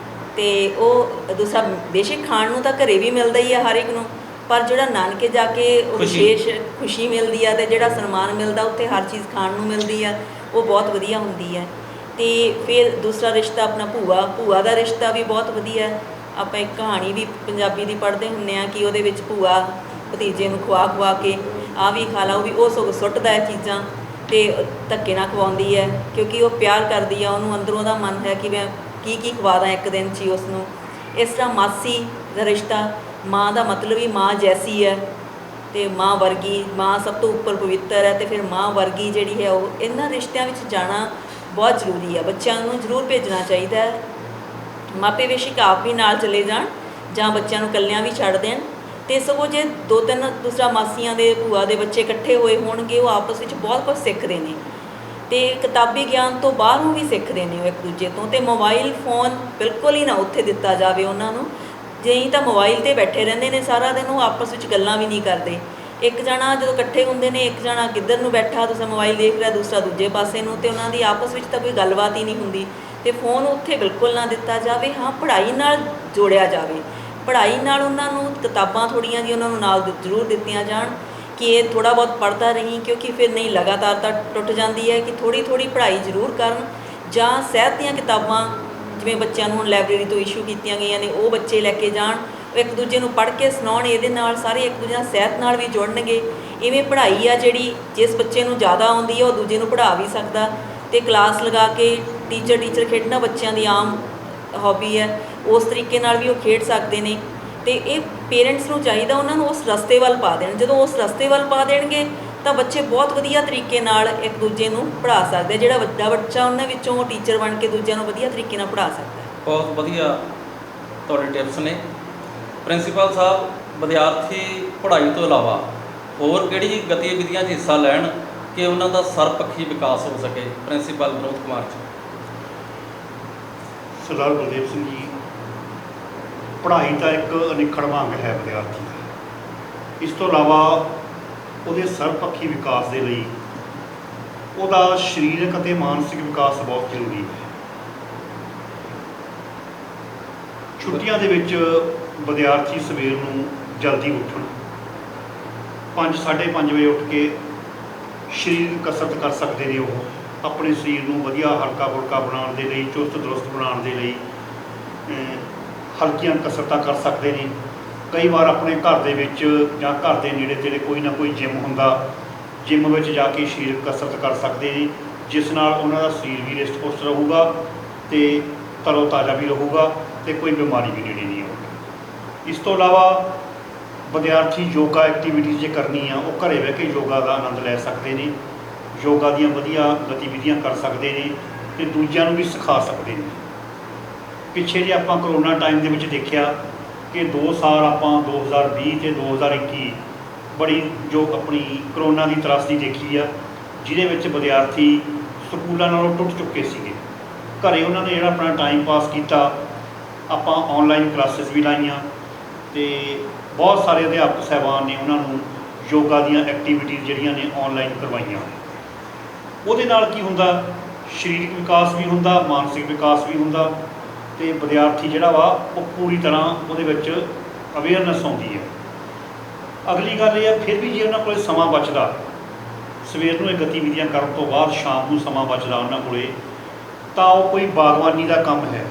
ਅਤੇ ਉਹ ਦੂਸਰਾ ਬੇਸ਼ੱਕ ਖਾਣ ਨੂੰ ਤਾਂ ਘਰੇ ਵੀ ਮਿਲਦਾ ਹੀ ਆ ਹਰ ਇੱਕ ਨੂੰ, ਪਰ ਜਿਹੜਾ ਨਾਨਕੇ ਜਾ ਕੇ ਉਹ ਵਿਸ਼ੇਸ਼ ਖੁਸ਼ੀ ਮਿਲਦੀ ਆ ਅਤੇ ਜਿਹੜਾ ਸਨਮਾਨ ਮਿਲਦਾ ਉੱਥੇ ਹਰ ਚੀਜ਼ ਖਾਣ ਨੂੰ ਮਿਲਦੀ ਆ, ਉਹ ਬਹੁਤ ਵਧੀਆ ਹੁੰਦੀ ਹੈ। ਅਤੇ ਫਿਰ ਦੂਸਰਾ ਰਿਸ਼ਤਾ ਆਪਣਾ ਭੂਆ ਦਾ ਰਿਸ਼ਤਾ ਵੀ ਬਹੁਤ ਵਧੀਆ। ਆਪਾਂ ਇੱਕ ਕਹਾਣੀ ਵੀ ਪੰਜਾਬੀ ਦੀ ਪੜ੍ਹਦੇ ਹੁੰਦੇ ਹਾਂ ਕਿ ਉਹਦੇ ਵਿੱਚ ਭੂਆ ਭਤੀਜੇ ਨੂੰ ਖਵਾ ਕੇ ਆਹ ਵੀ ਖਾ ਲਾ, ਉਹ ਵੀ ਉਹ ਸਗੋਂ ਸੁੱਟਦਾ ਹੈ ਚੀਜ਼ਾਂ ਅਤੇ ਧੱਕੇ ਨਾਲ ਖਵਾਉਂਦੀ ਹੈ ਕਿਉਂਕਿ ਉਹ ਪਿਆਰ ਕਰਦੀ ਆ ਉਹਨੂੰ, ਅੰਦਰੋਂ ਦਾ ਮਨ ਹੈ ਕਿ ਮੈਂ ਕੀ ਖਵਾ ਦਾਂ ਇੱਕ ਦਿਨ 'ਚ ਹੀ ਉਸਨੂੰ। ਇਸ ਤਰ੍ਹਾਂ ਮਾਸੀ ਦਾ ਰਿਸ਼ਤਾ, ਮਾਂ ਦਾ ਮਤਲਬ ਹੀ ਮਾਂ ਜੈਸੀ ਹੈ ਅਤੇ ਮਾਂ ਵਰਗੀ, ਮਾਂ ਸਭ ਤੋਂ ਉੱਪਰ ਪਵਿੱਤਰ ਹੈ, ਅਤੇ ਫਿਰ ਮਾਂ ਵਰਗੀ ਜਿਹੜੀ ਹੈ ਉਹ। ਇਹਨਾਂ ਰਿਸ਼ਤਿਆਂ ਵਿੱਚ ਜਾਣਾ ਬਹੁਤ ਜ਼ਰੂਰੀ ਹੈ, ਬੱਚਿਆਂ ਨੂੰ ਜ਼ਰੂਰ ਭੇਜਣਾ ਚਾਹੀਦਾ ਹੈ। ਮਾਪੇ ਬੇਸ਼ੱਕ ਆਪ ਵੀ ਨਾਲ ਚਲੇ ਜਾਣ ਜਾਂ ਬੱਚਿਆਂ ਨੂੰ ਇਕੱਲਿਆਂ ਵੀ ਛੱਡ ਦੇਣ। ਅਤੇ ਸਗੋਂ ਜੇ 2-3 ਦੂਸਰਾ ਮਾਸੀਆਂ ਦੇ ਭੂਆ ਦੇ ਬੱਚੇ ਇਕੱਠੇ ਹੋਏ ਹੋਣਗੇ, ਉਹ ਆਪਸ ਵਿੱਚ ਬਹੁਤ ਕੁਝ ਸਿੱਖਦੇ ਨੇ ਅਤੇ ਕਿਤਾਬੀ ਗਿਆਨ ਤੋਂ ਬਾਹਰੋਂ ਵੀ ਸਿੱਖਦੇ ਨੇ ਉਹ ਇੱਕ ਦੂਜੇ ਤੋਂ। ਅਤੇ ਮੋਬਾਈਲ ਫੋਨ ਬਿਲਕੁਲ ਹੀ ਨਾ ਉੱਥੇ ਦਿੱਤਾ ਜਾਵੇ ਉਹਨਾਂ ਨੂੰ। ਜੇ ਤਾਂ ਮੋਬਾਈਲ 'ਤੇ ਬੈਠੇ ਰਹਿੰਦੇ ਨੇ ਸਾਰਾ ਦਿਨ, ਉਹ ਆਪਸ ਵਿੱਚ ਗੱਲਾਂ ਵੀ ਨਹੀਂ ਕਰਦੇ। ਇੱਕ ਜਣਾ ਜਦੋਂ ਇਕੱਠੇ ਹੁੰਦੇ ਨੇ, ਇੱਕ ਜਣਾ ਕਿੱਧਰ ਨੂੰ ਬੈਠਾ, ਦੂਸਰਾ ਮੋਬਾਈਲ ਦੇਖ ਰਿਹਾ, ਦੂਸਰਾ ਦੂਜੇ ਪਾਸੇ ਨੂੰ, ਅਤੇ ਉਹਨਾਂ ਦੀ ਆਪਸ ਵਿੱਚ ਤਾਂ ਕੋਈ ਗੱਲਬਾਤ ਹੀ ਨਹੀਂ ਹੁੰਦੀ। ਅਤੇ ਫੋਨ ਉੱਥੇ ਬਿਲਕੁਲ ਨਾ ਦਿੱਤਾ ਜਾਵੇ। ਹਾਂ, ਪੜ੍ਹਾਈ ਨਾਲ ਜੋੜਿਆ ਜਾਵੇ, ਪੜ੍ਹਾਈ ਨਾਲ ਉਹਨਾਂ ਨੂੰ ਕਿਤਾਬਾਂ ਥੋੜ੍ਹੀਆਂ ਜਿਹੀਆਂ ਉਹਨਾਂ ਨੂੰ ਨਾਲ ਜ਼ਰੂਰ ਦਿੱਤੀਆਂ ਜਾਣ ਕਿ ਇਹ ਥੋੜ੍ਹਾ ਬਹੁਤ ਪੜ੍ਹਦਾ ਰਹੀ, ਕਿਉਂਕਿ ਫਿਰ ਨਹੀਂ ਲਗਾਤਾਰ ਤਾਂ ਟੁੱਟ ਜਾਂਦੀ ਹੈ। ਕਿ ਥੋੜ੍ਹੀ ਪੜ੍ਹਾਈ ਜ਼ਰੂਰ ਕਰਨ, ਜਾਂ ਸਾਹਿਤ ਦੀਆਂ ਕਿਤਾਬਾਂ ਜਿਵੇਂ ਬੱਚਿਆਂ ਨੂੰ ਹੁਣ ਲਾਇਬ੍ਰੇਰੀ ਤੋਂ ਇਸ਼ੂ ਕੀਤੀਆਂ ਗਈਆਂ ਨੇ, ਉਹ ਬੱਚੇ ਲੈ ਕੇ ਜਾਣ, ਉਹ ਇੱਕ ਦੂਜੇ ਨੂੰ ਪੜ੍ਹ ਕੇ ਸੁਣਾਉਣ। ਇਹਦੇ ਨਾਲ ਸਾਰੇ ਇੱਕ ਦੂਜੇ ਨਾਲ ਸਾਹਿਤ ਨਾਲ ਵੀ ਜੁੜਨਗੇ। ਇਵੇਂ ਪੜ੍ਹਾਈ ਆ ਜਿਹੜੀ, ਜਿਸ ਬੱਚੇ ਨੂੰ ਜ਼ਿਆਦਾ ਆਉਂਦੀ ਹੈ ਉਹ ਦੂਜੇ ਨੂੰ ਪੜ੍ਹਾ ਵੀ ਸਕਦਾ। ਅਤੇ ਕਲਾਸ ਲਗਾ ਕੇ ਟੀਚਰ ਖੇਡਣਾ ਬੱਚਿਆਂ ਦੀ ਆਮ ਹੌਬੀ ਹੈ, ਉਸ ਤਰੀਕੇ ਨਾਲ ਵੀ ਉਹ ਖੇਡ ਸਕਦੇ ਨੇ। ਅਤੇ ਇਹ ਪੇਰੈਂਟਸ ਨੂੰ ਚਾਹੀਦਾ ਉਹਨਾਂ ਨੂੰ ਉਸ ਰਸਤੇ ਵੱਲ ਪਾ ਦੇਣ। ਜਦੋਂ ਉਸ ਰਸਤੇ ਵੱਲ ਪਾ ਦੇਣਗੇ ਤਾਂ ਬੱਚੇ ਬਹੁਤ ਵਧੀਆ ਤਰੀਕੇ ਨਾਲ ਇੱਕ ਦੂਜੇ ਨੂੰ ਪੜ੍ਹਾ ਸਕਦੇ। ਜਿਹੜਾ ਵੱਡਾ ਬੱਚਾ ਉਹਨਾਂ ਵਿੱਚੋਂ ਟੀਚਰ ਬਣ ਕੇ ਦੂਜਿਆਂ ਨੂੰ ਵਧੀਆ ਤਰੀਕੇ ਨਾਲ ਪੜ੍ਹਾ ਸਕਦਾ। ਬਹੁਤ ਵਧੀਆ ਤੁਹਾਡੇ ਟਿਪਸ ਨੇ। ਪ੍ਰਿੰਸੀਪਲ ਸਾਹਿਬ, ਵਿਦਿਆਰਥੀ ਪੜ੍ਹਾਈ ਤੋਂ ਇਲਾਵਾ ਹੋਰ ਕਿਹੜੀ ਗਤੀਵਿਧੀਆਂ 'ਚ ਹਿੱਸਾ ਲੈਣ ਕਿ ਉਹਨਾਂ ਦਾ ਸਰਬਪੱਖੀ ਵਿਕਾਸ ਹੋ ਸਕੇ? ਪ੍ਰਿੰਸੀਪਲ ਵਿਨੋਦ ਕੁਮਾਰ ਜੀ। ਸਰਦਾਰ ਬਲਦੇਵ ਸਿੰਘ ਜੀ, ਪੜ੍ਹਾਈ ਤਾਂ ਇੱਕ ਅਨਿੱਖੜਵਾਂ ਅੰਗ ਹੈ ਵਿਦਿਆਰਥੀ ਦਾ। ਇਸ ਤੋਂ ਇਲਾਵਾ ਉਹਦੇ ਸਰਬਪੱਖੀ ਵਿਕਾਸ ਦੇ ਲਈ ਉਹਦਾ ਸਰੀਰਕ ਅਤੇ ਮਾਨਸਿਕ ਵਿਕਾਸ ਬਹੁਤ ਜ਼ਰੂਰੀ ਹੈ। ਛੁੱਟੀਆਂ ਦੇ ਵਿੱਚ ਵਿਦਿਆਰਥੀ ਸਵੇਰ ਨੂੰ ਜਲਦੀ ਉੱਠਣ, 5-5:30 ਵਜੇ ਉੱਠ ਕੇ ਸਰੀਰਕ ਕਸਰਤ ਕਰ ਸਕਦੇ ਨੇ। ਉਹ ਆਪਣੇ ਸਰੀਰ ਨੂੰ ਵਧੀਆ ਹਲਕਾ ਫੁਲਕਾ ਬਣਾਉਣ ਦੇ ਲਈ, ਚੁਸਤ ਦਰੁਸਤ ਬਣਾਉਣ ਦੇ ਲਈ ਹਲਕੀਆਂ ਕਸਰਤਾਂ ਕਰ ਸਕਦੇ ਨੇ। ਕਈ ਵਾਰ ਆਪਣੇ ਘਰ ਦੇ ਵਿੱਚ ਜਾਂ ਘਰ ਦੇ ਨੇੜੇ ਤੇੜੇ ਕੋਈ ਨਾ ਕੋਈ ਜਿਮ ਹੁੰਦਾ, ਜਿਮ ਵਿੱਚ ਜਾ ਕੇ ਸਰੀਰਕ ਕਸਰਤ ਕਰ ਸਕਦੇ ਨੇ, ਜਿਸ ਨਾਲ ਉਹਨਾਂ ਦਾ ਸਰੀਰ ਵੀ ਰਿਸ਼ਟ ਪੁਸ਼ਟ ਰਹੂਗਾ ਅਤੇ ਤਰੋ ਤਾਜ਼ਾ ਵੀ ਰਹੂਗਾ ਅਤੇ ਕੋਈ ਬਿਮਾਰੀ ਵੀ ਨੇੜੇ ਨਹੀਂ ਆਊਗੀ। ਇਸ ਤੋਂ ਇਲਾਵਾ ਵਿਦਿਆਰਥੀ ਯੋਗਾ ਐਕਟੀਵਿਟੀਜ਼ ਜੇ ਕਰਨੀ ਆ, ਉਹ ਘਰੇ ਬਹਿ ਕੇ ਯੋਗਾ ਦਾ ਆਨੰਦ ਲੈ ਸਕਦੇ ਨੇ, ਯੋਗਾ ਦੀਆਂ ਵਧੀਆ ਗਤੀਵਿਧੀਆਂ ਕਰ ਸਕਦੇ ਨੇ ਅਤੇ ਦੂਜਿਆਂ ਨੂੰ ਵੀ ਸਿਖਾ ਸਕਦੇ ਨੇ। ਪਿੱਛੇ ਜੇ ਆਪਾਂ ਕਰੋਨਾ ਟਾਈਮ ਦੇ ਵਿੱਚ ਦੇਖਿਆ ਕਿ 2 ਸਾਲ ਆਪਾਂ 2020 ਅਤੇ 2021 ਬੜੀ ਜੋ ਆਪਣੀ ਕਰੋਨਾ ਦੀ ਤਰਾਸਦੀ ਦੇਖੀ ਆ, ਜਿਹਦੇ ਵਿੱਚ ਵਿਦਿਆਰਥੀ ਸਕੂਲਾਂ ਨਾਲੋਂ ਟੁੱਟ ਚੁੱਕੇ ਸੀਗੇ। ਘਰੇ ਉਹਨਾਂ ਨੇ ਜਿਹੜਾ ਆਪਣਾ ਟਾਈਮ ਪਾਸ ਕੀਤਾ, ਆਪਾਂ ਔਨਲਾਈਨ ਕਲਾਸਿਸ ਵੀ ਲਾਈਆਂ ਅਤੇ ਬਹੁਤ ਸਾਰੇ ਅਧਿਆਪਕ ਸਾਹਿਬਾਨ ਨੇ ਉਹਨਾਂ ਨੂੰ ਯੋਗਾ ਦੀਆਂ ਐਕਟੀਵਿਟੀਜ਼ ਜਿਹੜੀਆਂ ਨੇ ਔਨਲਾਈਨ ਕਰਵਾਈਆਂ। ਉਹਦੇ ਨਾਲ ਕੀ ਹੁੰਦਾ, ਸਰੀਰਕ ਵਿਕਾਸ ਵੀ ਹੁੰਦਾ, ਮਾਨਸਿਕ ਵਿਕਾਸ ਵੀ ਹੁੰਦਾ ਅਤੇ ਵਿਦਿਆਰਥੀ ਜਿਹੜਾ ਵਾ ਉਹ ਪੂਰੀ ਤਰ੍ਹਾਂ ਉਹਦੇ ਵਿੱਚ ਅਵੇਅਰਨੈਸ ਆਉਂਦੀ ਹੈ। ਅਗਲੀ ਗੱਲ ਇਹ ਆ, ਫਿਰ ਵੀ ਜੇ ਉਹਨਾਂ ਕੋਲ ਸਮਾਂ ਬਚਦਾ, ਸਵੇਰ ਨੂੰ ਇਹ ਗਤੀਵਿਧੀਆਂ ਕਰਨ ਤੋਂ ਬਾਅਦ ਸ਼ਾਮ ਨੂੰ ਸਮਾਂ ਬਚਦਾ ਉਹਨਾਂ ਕੋਲ, ਤਾਂ ਉਹ ਕੋਈ ਬਾਗਬਾਨੀ ਦਾ ਕੰਮ ਹੈ,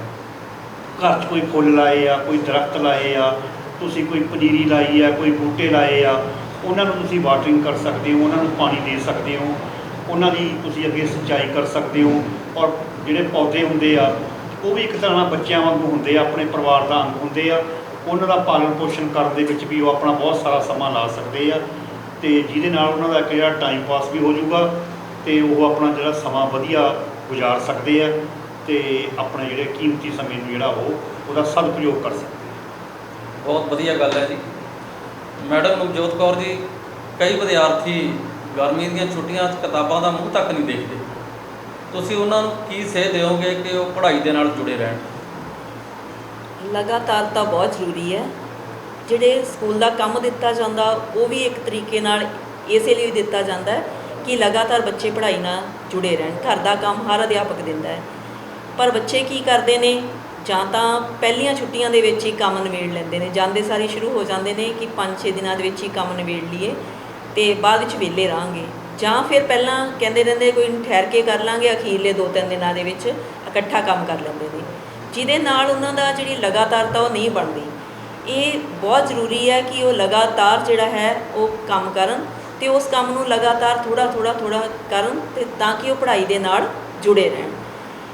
ਘਰ 'ਚ ਕੋਈ ਫੁੱਲ ਲਾਏ ਆ, ਕੋਈ ਦਰਖਤ ਲਾਏ ਆ, ਤੁਸੀਂ ਕੋਈ ਪਨੀਰੀ ਲਾਈ ਆ, ਕੋਈ ਬੂਟੇ ਲਾਏ ਆ, ਉਹਨਾਂ ਨੂੰ ਤੁਸੀਂ ਵਾਟਰਿੰਗ ਕਰ ਸਕਦੇ ਹੋ, ਉਹਨਾਂ ਨੂੰ ਪਾਣੀ ਦੇ ਸਕਦੇ ਹੋ, ਉਹਨਾਂ ਦੀ ਤੁਸੀਂ ਅੱਗੇ ਸਿੰਚਾਈ ਕਰ ਸਕਦੇ ਹੋ। ਔਰ ਜਿਹੜੇ ਪੌਦੇ ਹੁੰਦੇ ਆ ਉਹ ਵੀ ਇੱਕ ਤਰ੍ਹਾਂ ਨਾਲ ਬੱਚਿਆਂ ਵਾਂਗੂ ਹੁੰਦੇ ਆ, ਆਪਣੇ ਪਰਿਵਾਰ ਦਾ ਅੰਗ ਹੁੰਦੇ ਆ। ਉਹਨਾਂ ਦਾ ਪਾਲਣ ਪੋਸ਼ਣ ਕਰਨ ਦੇ ਵਿੱਚ ਵੀ ਉਹ ਆਪਣਾ ਬਹੁਤ ਸਾਰਾ ਸਮਾਂ ਲਾ ਸਕਦੇ ਆ ਅਤੇ ਜਿਹਦੇ ਨਾਲ ਉਹਨਾਂ ਦਾ ਇੱਕ ਜਿਹੜਾ ਟਾਈਮ ਪਾਸ ਵੀ ਹੋ ਜਾਊਗਾ ਅਤੇ ਉਹ ਆਪਣਾ ਜਿਹੜਾ ਸਮਾਂ ਵਧੀਆ ਗੁਜ਼ਾਰ ਸਕਦੇ ਆ ਅਤੇ ਆਪਣੇ ਜਿਹੜੇ ਕੀਮਤੀ ਸਮੇਂ ਨੂੰ ਜਿਹੜਾ ਉਹਦਾ ਸਦਉਪਯੋਗ ਕਰ ਸਕਦੇ। ਬਹੁਤ ਵਧੀਆ ਗੱਲ ਹੈ ਜੀ। ਮੈਡਮ ਨਵਜੋਤ ਕੌਰ ਜੀ, ਕਈ ਵਿਦਿਆਰਥੀ ਗਰਮੀ ਦੀਆਂ ਛੁੱਟੀਆਂ 'ਚ ਕਿਤਾਬਾਂ ਦਾ ਮੂੰਹ ਤੱਕ ਨਹੀਂ ਦੇਖਦੇ, ਤੁਸੀਂ ਉਹਨਾਂ ਨੂੰ ਕੀ ਸੇਧ ਦਿਓਗੇ ਕਿ ਉਹ ਪੜ੍ਹਾਈ ਦੇ ਨਾਲ ਜੁੜੇ ਰਹਿਣ? ਲਗਾਤਾਰਤਾ ਬਹੁਤ ਜ਼ਰੂਰੀ ਹੈ। ਜਿਹੜੇ ਸਕੂਲ ਦਾ ਕੰਮ ਦਿੱਤਾ ਜਾਂਦਾ ਉਹ ਵੀ ਇੱਕ ਤਰੀਕੇ ਨਾਲ ਇਸੇ ਲਈ ਦਿੱਤਾ ਜਾਂਦਾ ਹੈ ਕਿ ਲਗਾਤਾਰ ਬੱਚੇ ਪੜ੍ਹਾਈ ਨਾਲ ਜੁੜੇ ਰਹਿਣ। ਘਰ ਦਾ ਕੰਮ ਹਰ ਅਧਿਆਪਕ ਦਿੰਦਾ ਹੈ, ਪਰ ਬੱਚੇ ਕੀ ਕਰਦੇ ਨੇ, ਜਾਂ ਤਾਂ ਪਹਿਲੀਆਂ ਛੁੱਟੀਆਂ ਦੇ ਵਿੱਚ ਹੀ ਕੰਮ ਨਿਬੇੜ ਲੈਂਦੇ ਨੇ, ਜਾਂਦੇ ਸਾਰੀ ਸ਼ੁਰੂ ਹੋ ਜਾਂਦੇ ਨੇ ਕਿ 5-6 ਦਿਨਾਂ ਦੇ ਵਿੱਚ ਹੀ ਕੰਮ ਨਿਬੇੜ ਲਈਏ ਅਤੇ ਬਾਅਦ ਵਿੱਚ ਵਿਹਲੇ ਰਹਾਂਗੇ, ਜਾਂ ਫਿਰ ਪਹਿਲਾਂ ਕਹਿੰਦੇ ਰਹਿੰਦੇ ਕੋਈ ਠਹਿਰ ਕੇ ਕਰ ਲਾਂਗੇ, ਅਖੀਰਲੇ 2-3 ਦਿਨਾਂ ਦੇ ਵਿੱਚ ਇਕੱਠਾ ਕੰਮ ਕਰ ਲੈਂਦੇ ਨੇ, ਜਿਹਦੇ ਨਾਲ ਉਹਨਾਂ ਦਾ ਜਿਹੜੀ ਲਗਾਤਾਰਤਾ ਉਹ ਨਹੀਂ ਬਣਦੀ। ਇਹ ਬਹੁਤ ਜ਼ਰੂਰੀ ਹੈ ਕਿ ਉਹ ਲਗਾਤਾਰ ਜਿਹੜਾ ਹੈ ਉਹ ਕੰਮ ਕਰਨ ਅਤੇ ਉਸ ਕੰਮ ਨੂੰ ਲਗਾਤਾਰ ਥੋੜ੍ਹਾ ਕਰਨ ਅਤੇ ਤਾਂ ਕਿ ਉਹ ਪੜ੍ਹਾਈ ਦੇ ਨਾਲ ਜੁੜੇ ਰਹਿਣ।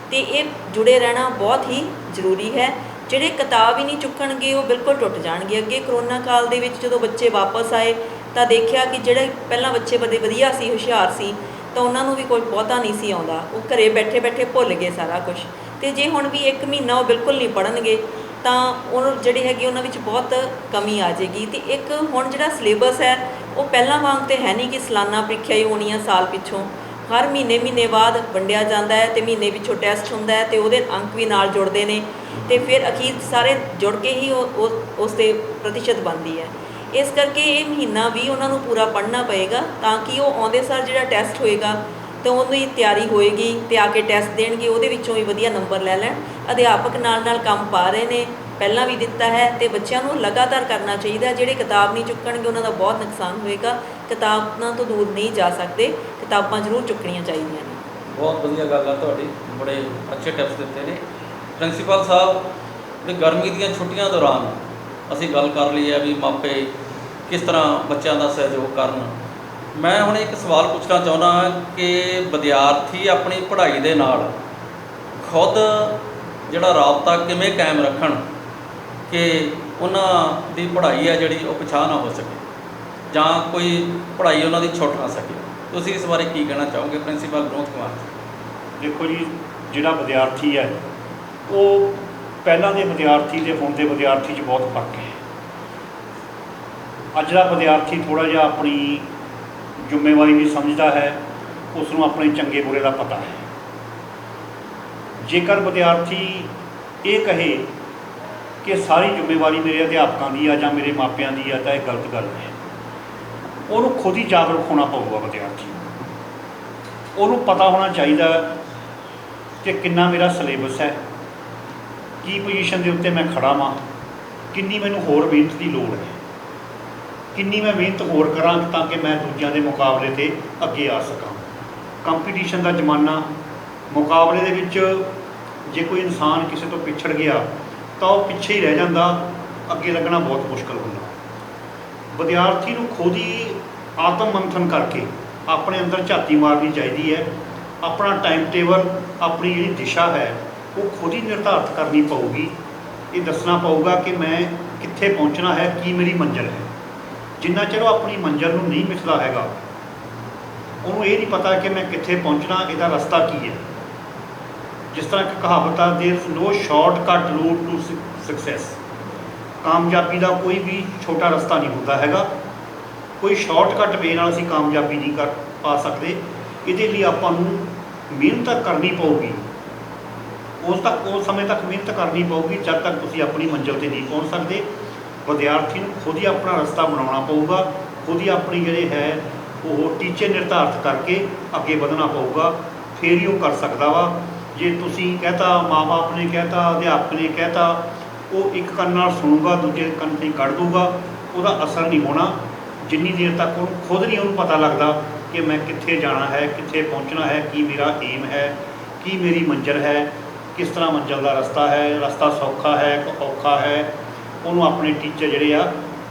ਅਤੇ ਇਹ ਜੁੜੇ ਰਹਿਣਾ ਬਹੁਤ ਹੀ ਜ਼ਰੂਰੀ ਹੈ। ਜਿਹੜੇ ਕਿਤਾਬ ਹੀ ਨਹੀਂ ਚੁੱਕਣਗੇ ਉਹ ਬਿਲਕੁਲ ਟੁੱਟ ਜਾਣਗੇ। ਅੱਗੇ ਕਰੋਨਾ ਕਾਲ ਦੇ ਵਿੱਚ ਜਦੋਂ ਬੱਚੇ ਵਾਪਸ ਆਏ ਤਾਂ ਦੇਖਿਆ ਕਿ ਜਿਹੜੇ ਪਹਿਲਾਂ ਬੱਚੇ ਬੜੇ ਵਧੀਆ ਸੀ, ਹੁਸ਼ਿਆਰ ਸੀ, ਤਾਂ ਉਹਨਾਂ ਨੂੰ ਵੀ ਕੋਈ ਬਹੁਤਾ ਨਹੀਂ ਸੀ ਆਉਂਦਾ, ਉਹ ਘਰੇ ਬੈਠੇ ਭੁੱਲ ਗਏ ਸਾਰਾ ਕੁਛ। ਅਤੇ ਜੇ ਹੁਣ ਵੀ 1 ਮਹੀਨਾ ਉਹ ਬਿਲਕੁਲ ਨਹੀਂ ਪੜ੍ਹਨਗੇ ਤਾਂ ਉਹ ਜਿਹੜੇ ਹੈਗੇ ਉਹਨਾਂ ਵਿੱਚ ਬਹੁਤ ਕਮੀ ਆ ਜਾਏਗੀ। ਅਤੇ ਇੱਕ ਹੁਣ ਜਿਹੜਾ ਸਿਲੇਬਸ ਹੈ ਉਹ ਪਹਿਲਾਂ ਵਾਂਗ ਤਾਂ ਹੈ ਨਹੀਂ ਕਿ ਸਾਲਾਨਾ ਪ੍ਰੀਖਿਆ ਹੀ ਹੋਣੀ ਆ ਸਾਲ ਪਿੱਛੋਂ, ਹਰ ਮਹੀਨੇ ਬਾਅਦ ਵੰਡਿਆ ਜਾਂਦਾ ਹੈ ਅਤੇ ਮਹੀਨੇ ਪਿੱਛੋਂ ਟੈਸਟ ਹੁੰਦਾ ਹੈ ਅਤੇ ਉਹਦੇ ਅੰਕ ਵੀ ਨਾਲ ਜੁੜਦੇ ਨੇ ਅਤੇ ਫਿਰ ਅਖੀਰ ਸਾਰੇ ਜੁੜ ਕੇ ਹੀ ਉਸ 'ਤੇ ਪ੍ਰਤੀਸ਼ਤ ਬਣਦੀ ਹੈ। ਇਸ ਕਰਕੇ ਇਹ ਮਹੀਨਾ ਵੀ ਉਹਨਾਂ ਨੂੰ ਪੂਰਾ ਪੜ੍ਹਨਾ ਪਏਗਾ ਤਾਂ ਕਿ ਉਹ ਆਉਂਦੇ ਸਾਲ ਜਿਹੜਾ ਟੈਸਟ ਹੋਏਗਾ ਤਾਂ ਉਹਦੀ ਤਿਆਰੀ ਹੋਏਗੀ ਅਤੇ ਆ ਕੇ ਟੈਸਟ ਦੇਣਗੇ, ਉਹਦੇ ਵਿੱਚੋਂ ਵੀ ਵਧੀਆ ਨੰਬਰ ਲੈ ਲੈਣ। ਅਧਿਆਪਕ ਨਾਲ ਕੰਮ ਪਾ ਰਹੇ ਨੇ, ਪਹਿਲਾਂ ਵੀ ਦਿੱਤਾ ਹੈ ਅਤੇ ਬੱਚਿਆਂ ਨੂੰ ਲਗਾਤਾਰ ਕਰਨਾ ਚਾਹੀਦਾ। ਜਿਹੜੇ ਕਿਤਾਬ ਨਹੀਂ ਚੁੱਕਣਗੇ ਉਹਨਾਂ ਦਾ ਬਹੁਤ ਨੁਕਸਾਨ ਹੋਏਗਾ। ਕਿਤਾਬਾਂ ਤੋਂ ਦੂਰ ਨਹੀਂ ਜਾ ਸਕਦੇ, ਕਿਤਾਬਾਂ ਜ਼ਰੂਰ ਚੁੱਕਣੀਆਂ ਚਾਹੀਦੀਆਂ ਨੇ। ਬਹੁਤ ਵਧੀਆ ਗੱਲ ਆ ਤੁਹਾਡੀ, ਬੜੇ ਅੱਛੇ ਟਿਪਸ ਦਿੱਤੇ ਨੇ। ਪ੍ਰਿੰਸੀਪਲ ਸਾਹਿਬ, ਵੀ ਗਰਮੀ ਦੀਆਂ ਛੁੱਟੀਆਂ ਦੌਰਾਨ ਅਸੀਂ ਗੱਲ ਕਰ ਲਈ ਹੈ ਵੀ ਮਾਪੇ ਕਿਸ ਤਰ੍ਹਾਂ ਬੱਚਿਆਂ ਦਾ ਸਹਿਯੋਗ ਕਰਨ। ਮੈਂ ਹੁਣ ਇੱਕ ਸਵਾਲ ਪੁੱਛਣਾ ਚਾਹੁੰਦਾ ਹਾਂ ਕਿ ਵਿਦਿਆਰਥੀ ਆਪਣੀ ਪੜ੍ਹਾਈ ਦੇ ਨਾਲ ਖੁਦ ਜਿਹੜਾ ਰਾਬਤਾ ਕਿਵੇਂ ਕਾਇਮ ਰੱਖਣ ਕਿ ਉਹਨਾਂ ਦੀ ਪੜ੍ਹਾਈ ਹੈ ਜਿਹੜੀ ਉਹ ਪਿਛਾਂਹ ਨਾ ਹੋ ਸਕੇ ਜਾਂ ਕੋਈ ਪੜ੍ਹਾਈ ਉਹਨਾਂ ਦੀ ਛੁੱਟ ਨਾ ਸਕੇ। ਤੁਸੀਂ ਇਸ ਬਾਰੇ ਕੀ ਕਹਿਣਾ ਚਾਹੋਗੇ ਪ੍ਰਿੰਸੀਪਲ ਵਿਨੋਦ ਕੁਮਾਰ? ਦੇਖੋ ਜੀ, ਜਿਹੜਾ ਵਿਦਿਆਰਥੀ ਹੈ ਉਹ ਪਹਿਲਾਂ ਦੇ ਵਿਦਿਆਰਥੀ ਅਤੇ ਹੁਣ ਦੇ ਵਿਦਿਆਰਥੀ 'ਚ ਬਹੁਤ ਫਰਕ ਹੈ। ਅੱਜ ਦਾ ਵਿਦਿਆਰਥੀ ਥੋੜ੍ਹਾ ਜਿਹਾ ਆਪਣੀ ਜ਼ਿੰਮੇਵਾਰੀ ਵੀ ਸਮਝਦਾ ਹੈ, ਉਸ ਨੂੰ ਆਪਣੇ ਚੰਗੇ ਬੁਰੇ ਦਾ ਪਤਾ ਹੈ। ਜੇਕਰ ਵਿਦਿਆਰਥੀ ਇਹ ਕਹੇ ਕਿ ਸਾਰੀ ਜ਼ਿੰਮੇਵਾਰੀ ਮੇਰੇ ਅਧਿਆਪਕਾਂ ਦੀ ਆ ਜਾਂ ਮੇਰੇ ਮਾਪਿਆਂ ਦੀ ਆ, ਤਾਂ ਇਹ ਗਲਤ ਗੱਲ ਹੈ। ਉਹਨੂੰ ਖੁਦ ਹੀ ਜਾਗਰੂਕ ਹੋਣਾ ਪਊਗਾ। ਵਿਦਿਆਰਥੀ ਉਹਨੂੰ ਪਤਾ ਹੋਣਾ ਚਾਹੀਦਾ ਕਿ ਕਿੰਨਾ ਮੇਰਾ ਸਿਲੇਬਸ ਹੈ, ਕੀ ਪੋਜੀਸ਼ਨ ਦੇ ਉੱਤੇ ਮੈਂ ਖੜ੍ਹਾ ਵਾਂ, ਕਿੰਨੀ ਮੈਨੂੰ ਹੋਰ ਮਿਹਨਤ ਦੀ ਲੋੜ ਹੈ, ਕਿੰਨੀ ਮੈਂ ਮਿਹਨਤ ਹੋਰ ਕਰਾਂ ਤਾਂ ਕਿ ਮੈਂ ਦੂਜਿਆਂ ਦੇ ਮੁਕਾਬਲੇ 'ਤੇ ਅੱਗੇ ਆ ਸਕਾਂ। ਕੰਪੀਟੀਸ਼ਨ ਦਾ ਜ਼ਮਾਨਾ, ਮੁਕਾਬਲੇ ਦੇ ਵਿੱਚ ਜੇ ਕੋਈ ਇਨਸਾਨ ਕਿਸੇ ਤੋਂ ਪਿਛੜ ਗਿਆ ਤਾਂ ਉਹ ਪਿੱਛੇ ਹੀ ਰਹਿ ਜਾਂਦਾ, ਅੱਗੇ ਲੱਗਣਾ ਬਹੁਤ ਮੁਸ਼ਕਲ ਹੁੰਦਾ। ਵਿਦਿਆਰਥੀ ਨੂੰ ਖੁਦ ਹੀ ਆਤਮ ਮੰਥਨ ਕਰਕੇ ਆਪਣੇ ਅੰਦਰ ਝਾਤੀ ਮਾਰਨੀ ਚਾਹੀਦੀ ਹੈ। ਆਪਣਾ ਟਾਈਮ ਟੇਬਲ, ਆਪਣੀ ਜਿਹੜੀ ਦਿਸ਼ਾ ਹੈ ਉਹ ਖੁਦ ਹੀ ਨਿਰਧਾਰਿਤ ਕਰਨੀ ਪਊਗੀ। ਇਹ ਦੱਸਣਾ ਪਊਗਾ ਕਿ ਮੈਂ ਕਿੱਥੇ ਪਹੁੰਚਣਾ ਹੈ, ਕੀ ਮੇਰੀ ਮੰਜ਼ਿਲ ਹੈ। ਜਿੰਨਾ ਚਿਰ ਉਹ ਆਪਣੀ ਮੰਜ਼ਿਲ ਨੂੰ ਨਹੀਂ ਮਿਥਦਾ ਹੈਗਾ, ਉਹਨੂੰ ਇਹ ਨਹੀਂ ਪਤਾ ਕਿ ਮੈਂ ਕਿੱਥੇ ਪਹੁੰਚਣਾ, ਇਹਦਾ ਰਸਤਾ ਕੀ ਹੈ। ਜਿਸ ਤਰ੍ਹਾਂ ਇੱਕ ਕਹਾਵਤ ਆ, there is no shortcut route to success. ਕਾਮਯਾਬੀ ਦਾ ਕੋਈ ਵੀ ਛੋਟਾ ਰਸਤਾ ਨਹੀਂ ਹੁੰਦਾ ਹੈਗਾ। ਕੋਈ ਸ਼ਾਰਟਕਟ ਵੇ ਨਾਲ ਅਸੀਂ ਕਾਮਯਾਬੀ ਨਹੀਂ ਕਰ ਪਾ ਸਕਦੇ। ਇਹਦੇ ਲਈ ਆਪਾਂ ਨੂੰ ਮਿਹਨਤ ਕਰਨੀ ਪਊਗੀ। ਉਸ ਸਮੇਂ ਤੱਕ ਮਿਹਨਤ ਕਰਨੀ ਪਊਗੀ ਜਦ ਤੱਕ ਤੁਸੀਂ ਆਪਣੀ ਮੰਜ਼ਿਲ 'ਤੇ ਨਹੀਂ ਪਹੁੰਚ ਸਕਦੇ। ਵਿਦਿਆਰਥੀ ਨੂੰ ਖੁਦ ਹੀ ਆਪਣਾ ਰਸਤਾ ਬਣਾਉਣਾ ਪਊਗਾ, ਖੁਦ ਹੀ ਆਪਣੀ ਜਿਹੜੇ ਹੈ ਉਹ ਟੀਚੇ ਨਿਰਧਾਰਿਤ ਕਰਕੇ ਅੱਗੇ ਵਧਣਾ ਪਊਗਾ, ਫਿਰ ਹੀ ਉਹ ਕਰ ਸਕਦਾ ਵਾ। ਜੇ ਤੁਸੀਂ ਕਹਿਤਾ, ਮਾਂ-ਬਾਪ ਨੇ ਕਹਿਤਾ, ਅਧਿਆਪਕ ਨੇ ਕਹਿਤਾ, ਉਹ ਇੱਕ ਕੰਨ ਨਾਲ ਸੁਣੂਗਾ, ਦੂਜੇ ਕੰਨ 'ਤੇ ਕੱਢ ਦੂਗਾ, ਉਹਦਾ ਅਸਰ ਨਹੀਂ ਹੋਣਾ। ਜਿੰਨੀ ਦੇਰ ਤੱਕ ਉਹਨੂੰ ਖੁਦ ਨਹੀਂ ਉਹਨੂੰ ਪਤਾ ਲੱਗਦਾ ਕਿ ਮੈਂ ਕਿੱਥੇ ਜਾਣਾ ਹੈ, ਕਿੱਥੇ ਪਹੁੰਚਣਾ ਹੈ, ਕੀ ਮੇਰਾ ਏਮ ਹੈ, ਕੀ ਮੇਰੀ ਮੰਜ਼ਿਲ ਹੈ, ਕਿਸ ਤਰ੍ਹਾਂ ਮੰਜ਼ਿਲ ਦਾ ਰਸਤਾ ਹੈ, ਰਸਤਾ ਸੌਖਾ ਹੈ ਕਿ ਔਖਾ ਹੈ, ਉਹਨੂੰ ਆਪਣੇ ਟੀਚਰ ਜਿਹੜੇ ਆ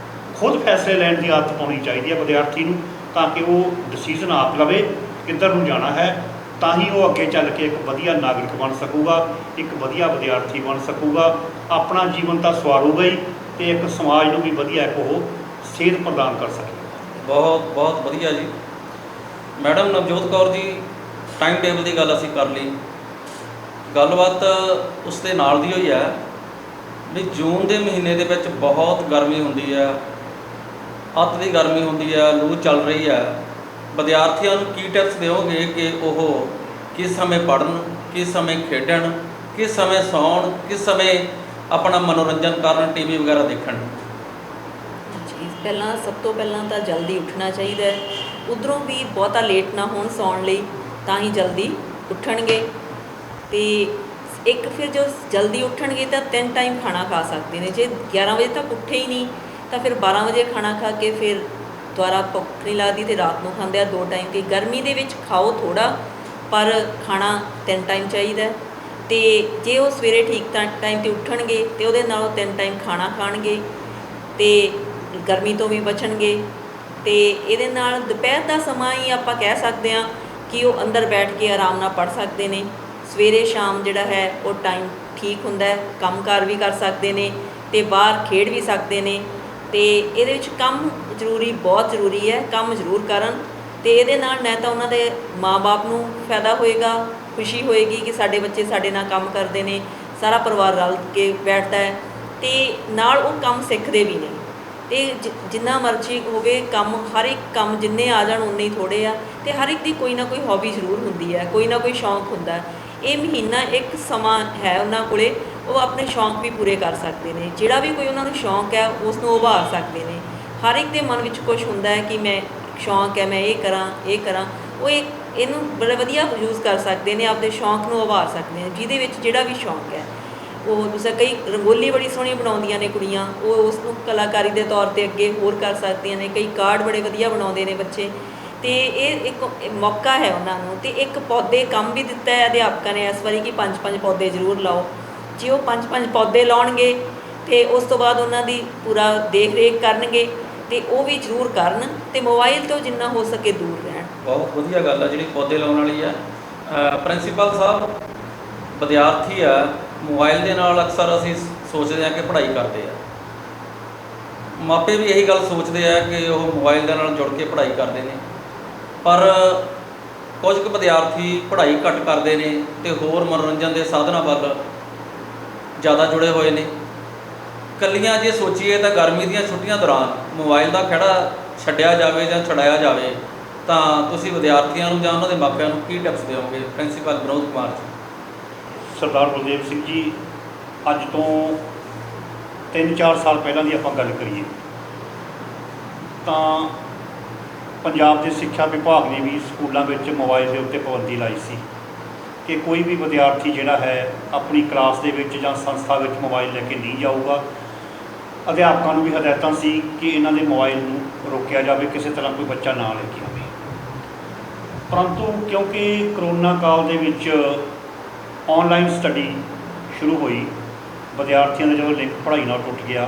ਖੁਦ ਫੈਸਲੇ ਲੈਣ ਦੀ ਆਦਤ ਪਾਉਣੀ ਚਾਹੀਦੀ ਹੈ ਵਿਦਿਆਰਥੀ ਨੂੰ, ਤਾਂ ਕਿ ਉਹ ਡਿਸੀਜ਼ਨ ਆਪ ਲਵੇ ਕਿੱਧਰ ਨੂੰ ਜਾਣਾ ਹੈ। ਤਾਂ ਹੀ ਉਹ ਅੱਗੇ ਚੱਲ ਕੇ ਇੱਕ ਵਧੀਆ ਨਾਗਰਿਕ ਬਣ ਸਕੂਗਾ, ਇੱਕ ਵਧੀਆ ਵਿਦਿਆਰਥੀ ਬਣ ਸਕੂਗਾ, ਆਪਣਾ ਜੀਵਨ ਤਾਂ ਸਵਾਰੂਗਾ ਹੀ ਅਤੇ ਇੱਕ ਸਮਾਜ ਨੂੰ ਵੀ ਵਧੀਆ ਇੱਕ ਉਹ ਸੇਧ ਪ੍ਰਦਾਨ ਕਰ ਸਕੇ। ਬਹੁਤ ਬਹੁਤ ਵਧੀਆ ਜੀ। Madam Navjot Kaur ji, time table ਦੀ ਗੱਲ ਅਸੀਂ ਕਰ ਲਈ, ਗੱਲਬਾਤ ਉਸ ਦੇ ਨਾਲ ਦੀ ਹੋਈ ਹੈ ਵੀ ਜੂਨ ਦੇ ਮਹੀਨੇ ਦੇ ਵਿੱਚ ਬਹੁਤ ਗਰਮੀ ਹੁੰਦੀ ਹੈ, ਅੱਤ ਦੀ ਗਰਮੀ ਹੁੰਦੀ ਹੈ, ਲੂ ਚੱਲ ਰਹੀ ਹੈ। ਵਿਦਿਆਰਥੀਆਂ ਨੂੰ ਕੀ ਟਿਪਸ ਦਿਓਗੇ ਕਿ ਉਹ ਕਿਸ ਸਮੇਂ ਪੜ੍ਹਨ, ਕਿਸ ਸਮੇਂ ਖੇਡਣ, ਕਿਸ ਸਮੇਂ ਸੌਣ, ਕਿਸ ਸਮੇਂ ਆਪਣਾ ਮਨੋਰੰਜਨ ਕਰਨ, ਟੀਵੀ ਵਗੈਰਾ ਦੇਖਣ? ਪਹਿਲਾਂ ਸਭ ਤੋਂ ਪਹਿਲਾਂ ਤਾਂ ਜਲਦੀ ਉੱਠਣਾ ਚਾਹੀਦਾ ਹੈ। ਉੱਧਰੋਂ ਵੀ ਬਹੁਤਾ ਲੇਟ ਨਾ ਹੋਣ ਸੌਣ ਲਈ, ਤਾਂ ਹੀ ਜਲਦੀ ਉੱਠਣਗੇ। ਅਤੇ ਇੱਕ ਫਿਰ ਜੋ ਜਲਦੀ ਉੱਠਣਗੇ ਤਾਂ 3 ਟਾਈਮ ਖਾਣਾ ਖਾ ਸਕਦੇ ਨੇ। ਜੇ 11 ਵਜੇ ਤੱਕ ਉੱਠੇ ਹੀ ਨਹੀਂ ਤਾਂ ਫਿਰ 12 ਵਜੇ ਖਾਣਾ ਖਾ ਕੇ ਫਿਰ ਦੁਬਾਰਾ ਭੁੱਖ ਨਹੀਂ ਲੱਗਦੀ ਅਤੇ ਰਾਤ ਨੂੰ ਖਾਂਦੇ ਆ 2 ਟਾਈਮ। ਅਤੇ ਗਰਮੀ ਦੇ ਵਿੱਚ ਖਾਓ ਥੋੜ੍ਹਾ, ਪਰ ਖਾਣਾ 3 ਟਾਈਮ ਚਾਹੀਦਾ। ਅਤੇ ਜੇ ਉਹ ਸਵੇਰੇ ਠੀਕ ਟਾਈਮ 'ਤੇ ਉੱਠਣਗੇ ਅਤੇ ਉਹਦੇ ਨਾਲ ਉਹ 3 ਟਾਈਮ ਖਾਣਾ ਖਾਣਗੇ ਅਤੇ ਗਰਮੀ ਤੋਂ ਵੀ ਬਚਣਗੇ। ਅਤੇ ਇਹਦੇ ਨਾਲ ਦੁਪਹਿਰ ਦਾ ਸਮਾਂ ਹੀ ਆਪਾਂ ਕਹਿ ਸਕਦੇ ਹਾਂ ਕਿ ਉਹ ਅੰਦਰ ਬੈਠ ਕੇ ਆਰਾਮ ਨਾਲ ਪੜ੍ਹ ਸਕਦੇ ਨੇ। ਸਵੇਰੇ ਸ਼ਾਮ ਜਿਹੜਾ ਹੈ ਉਹ ਟਾਈਮ ਠੀਕ ਹੁੰਦਾ ਹੈ, ਕੰਮਕਾਰ ਵੀ ਕਰ ਸਕਦੇ ਨੇ ਅਤੇ ਬਾਹਰ ਖੇਡ ਵੀ ਸਕਦੇ ਨੇ। ਅਤੇ ਇਹਦੇ ਵਿੱਚ ਕੰਮ ਜ਼ਰੂਰੀ, ਬਹੁਤ ਜ਼ਰੂਰੀ ਹੈ, ਕੰਮ ਜ਼ਰੂਰ ਕਰਨ। ਅਤੇ ਇਹਦੇ ਨਾਲ ਨਾ ਤਾਂ ਉਹਨਾਂ ਦੇ ਮਾਂ-ਬਾਪ ਨੂੰ ਫਾਇਦਾ ਹੋਏਗਾ, ਖੁਸ਼ੀ ਹੋਏਗੀ ਕਿ ਸਾਡੇ ਬੱਚੇ ਸਾਡੇ ਨਾਲ ਕੰਮ ਕਰਦੇ ਨੇ, ਸਾਰਾ ਪਰਿਵਾਰ ਰਲ ਕੇ ਬੈਠਦਾ ਹੈ ਅਤੇ ਨਾਲ ਉਹ ਕੰਮ ਸਿੱਖਦੇ ਵੀ ਨੇ। ਅਤੇ ਜਿੰਨਾ ਮਰਜ਼ੀ ਹੋਵੇ ਕੰਮ, ਹਰ ਇੱਕ ਕੰਮ ਜਿੰਨੇ ਆ ਜਾਣ ਉਨੇ ਹੀ ਥੋੜ੍ਹੇ ਆ। ਅਤੇ ਹਰ ਇੱਕ ਦੀ ਕੋਈ ਨਾ ਕੋਈ ਹੌਬੀ ਜ਼ਰੂਰ ਹੁੰਦੀ ਹੈ, ਕੋਈ ਨਾ ਕੋਈ ਸ਼ੌਂਕ ਹੁੰਦਾ। ਇਹ ਮਹੀਨਾ ਇੱਕ ਸਮਾਂ ਹੈ ਉਹਨਾਂ ਕੋਲ, ਉਹ ਆਪਣੇ ਸ਼ੌਂਕ ਵੀ ਪੂਰੇ ਕਰ ਸਕਦੇ ਨੇ। ਜਿਹੜਾ ਵੀ ਕੋਈ ਉਹਨਾਂ ਨੂੰ ਸ਼ੌਂਕ ਹੈ ਉਸ ਨੂੰ ਉਭਾਰ ਸਕਦੇ ਨੇ। ਹਰ ਇੱਕ ਦੇ ਮਨ ਵਿੱਚ ਕੁਛ ਹੁੰਦਾ ਹੈ ਕਿ ਮੈਂ ਸ਼ੌਂਕ ਹੈ, ਮੈਂ ਇਹ ਕਰਾਂ, ਇਹ ਕਰਾਂ। ਉਹ ਇਹਨੂੰ ਬੜਾ ਵਧੀਆ ਯੂਜ਼ ਕਰ ਸਕਦੇ ਨੇ, ਆਪਦੇ ਸ਼ੌਂਕ ਨੂੰ ਉਭਾਰ ਸਕਦੇ ਨੇ। ਜਿਹਦੇ ਵਿੱਚ ਜਿਹੜਾ ਵੀ ਸ਼ੌਂਕ ਹੈ, ਉਹ ਤੁਸੀਂ ਕਈ ਰੰਗੋਲੀ ਬੜੀ ਸੋਹਣੀ ਬਣਾਉਂਦੀਆਂ ਨੇ ਕੁੜੀਆਂ, ਉਹ ਉਸ ਨੂੰ ਕਲਾਕਾਰੀ ਦੇ ਤੌਰ 'ਤੇ ਅੱਗੇ ਹੋਰ ਕਰ ਸਕਦੀਆਂ ਨੇ। ਕਈ ਕਾਰਡ ਬੜੇ ਵਧੀਆ ਬਣਾਉਂਦੇ ਨੇ ਬੱਚੇ, ਅਤੇ ਇਹ ਇੱਕ ਮੌਕਾ ਹੈ ਉਹਨਾਂ ਨੂੰ। ਅਤੇ ਇੱਕ ਪੌਦੇ ਕੰਮ ਵੀ ਦਿੱਤਾ ਹੈ ਅਧਿਆਪਕਾਂ ਨੇ ਇਸ ਵਾਰੀ ਕਿ 5-5 ਪੌਦੇ ਜ਼ਰੂਰ ਲਾਓ। ਜੇ ਉਹ 5-5 ਪੌਦੇ ਲਾਉਣਗੇ ਅਤੇ ਉਸ ਤੋਂ ਬਾਅਦ ਉਹਨਾਂ ਦੀ ਪੂਰਾ ਦੇਖ ਰੇਖ ਕਰਨਗੇ ਅਤੇ ਉਹ ਵੀ ਜ਼ਰੂਰ ਕਰਨ, ਅਤੇ ਮੋਬਾਈਲ ਤੋਂ ਜਿੰਨਾ ਹੋ ਸਕੇ ਦੂਰ ਰਹਿਣ। ਬਹੁਤ ਵਧੀਆ ਗੱਲ ਆ ਜਿਹੜੀ ਪੌਦੇ ਲਾਉਣ ਵਾਲੀ ਆ। ਪ੍ਰਿੰਸੀਪਲ ਸਾਹਿਬ, ਵਿਦਿਆਰਥੀ ਆ, ਮੋਬਾਈਲ ਦੇ ਨਾਲ ਅਕਸਰ ਅਸੀਂ ਸੋਚਦੇ ਹਾਂ ਕਿ ਪੜ੍ਹਾਈ ਕਰਦੇ ਆ, ਮਾਪੇ ਵੀ ਇਹੀ ਗੱਲ ਸੋਚਦੇ ਆ ਕਿ ਉਹ ਮੋਬਾਈਲ ਦੇ ਨਾਲ ਜੁੜ ਕੇ ਪੜ੍ਹਾਈ ਕਰਦੇ ਨੇ, ਪਰ ਕੁਝ ਕੁ ਵਿਦਿਆਰਥੀ ਪੜ੍ਹਾਈ ਘੱਟ ਕਰਦੇ ਨੇ ਅਤੇ ਹੋਰ ਮਨੋਰੰਜਨ ਦੇ ਸਾਧਨਾਂ ਵੱਲ ਜ਼ਿਆਦਾ ਜੁੜੇ ਹੋਏ ਨੇ। ਕੱਲੀਆਂ ਜੇ ਸੋਚੀਏ ਤਾਂ ਗਰਮੀ ਦੀਆਂ ਛੁੱਟੀਆਂ ਦੌਰਾਨ ਮੋਬਾਈਲ ਦਾ ਖਹਿੜਾ ਛੱਡਿਆ ਜਾਵੇ ਜਾਂ ਛੁਡਾਇਆ ਜਾਵੇ ਤਾਂ ਤੁਸੀਂ ਵਿਦਿਆਰਥੀਆਂ ਨੂੰ ਜਾਂ ਉਹਨਾਂ ਦੇ ਮਾਪਿਆਂ ਨੂੰ ਕੀ ਟਿਪਸ ਦਿਓਗੇ? ਪ੍ਰਿੰਸੀਪਲ ਵਿਨੋਦ ਕੁਮਾਰ ਜੀ। ਸਰਦਾਰ ਬਲਦੇਵ ਸਿੰਘ ਜੀ, ਅੱਜ ਤੋਂ 3-4 ਸਾਲ ਪਹਿਲਾਂ ਦੀ ਆਪਾਂ ਗੱਲ ਕਰੀਏ ਤਾਂ ਪੰਜਾਬ ਦੇ ਸਿੱਖਿਆ ਵਿਭਾਗ ਨੇ ਵੀ ਸਕੂਲਾਂ ਵਿੱਚ ਮੋਬਾਈਲ ਦੇ ਉੱਤੇ ਪਾਬੰਦੀ ਲਾਈ ਸੀ ਕਿ ਕੋਈ ਵੀ ਵਿਦਿਆਰਥੀ ਜਿਹੜਾ ਹੈ ਆਪਣੀ ਕਲਾਸ ਦੇ ਵਿੱਚ ਜਾਂ ਸੰਸਥਾ ਵਿੱਚ ਮੋਬਾਈਲ ਲੈ ਕੇ ਨਹੀਂ ਜਾਊਗਾ। ਅਧਿਆਪਕਾਂ ਨੂੰ ਵੀ ਹਦਾਇਤਾਂ ਸੀ ਕਿ ਇਹਨਾਂ ਦੇ ਮੋਬਾਈਲ ਨੂੰ ਰੋਕਿਆ ਜਾਵੇ, ਕਿਸੇ ਤਰ੍ਹਾਂ ਕੋਈ ਬੱਚਾ ਨਾ ਲੈ ਕੇ ਆਵੇ। ਪਰੰਤੂ ਕਿਉਂਕਿ ਕਰੋਨਾ ਕਾਲ ਦੇ ਵਿੱਚ ਔਨਲਾਈਨ ਸਟੱਡੀ ਸ਼ੁਰੂ ਹੋਈ, ਵਿਦਿਆਰਥੀਆਂ ਦਾ ਜਦੋਂ ਲਿੰਕ ਪੜ੍ਹਾਈ ਨਾਲ ਟੁੱਟ ਗਿਆ,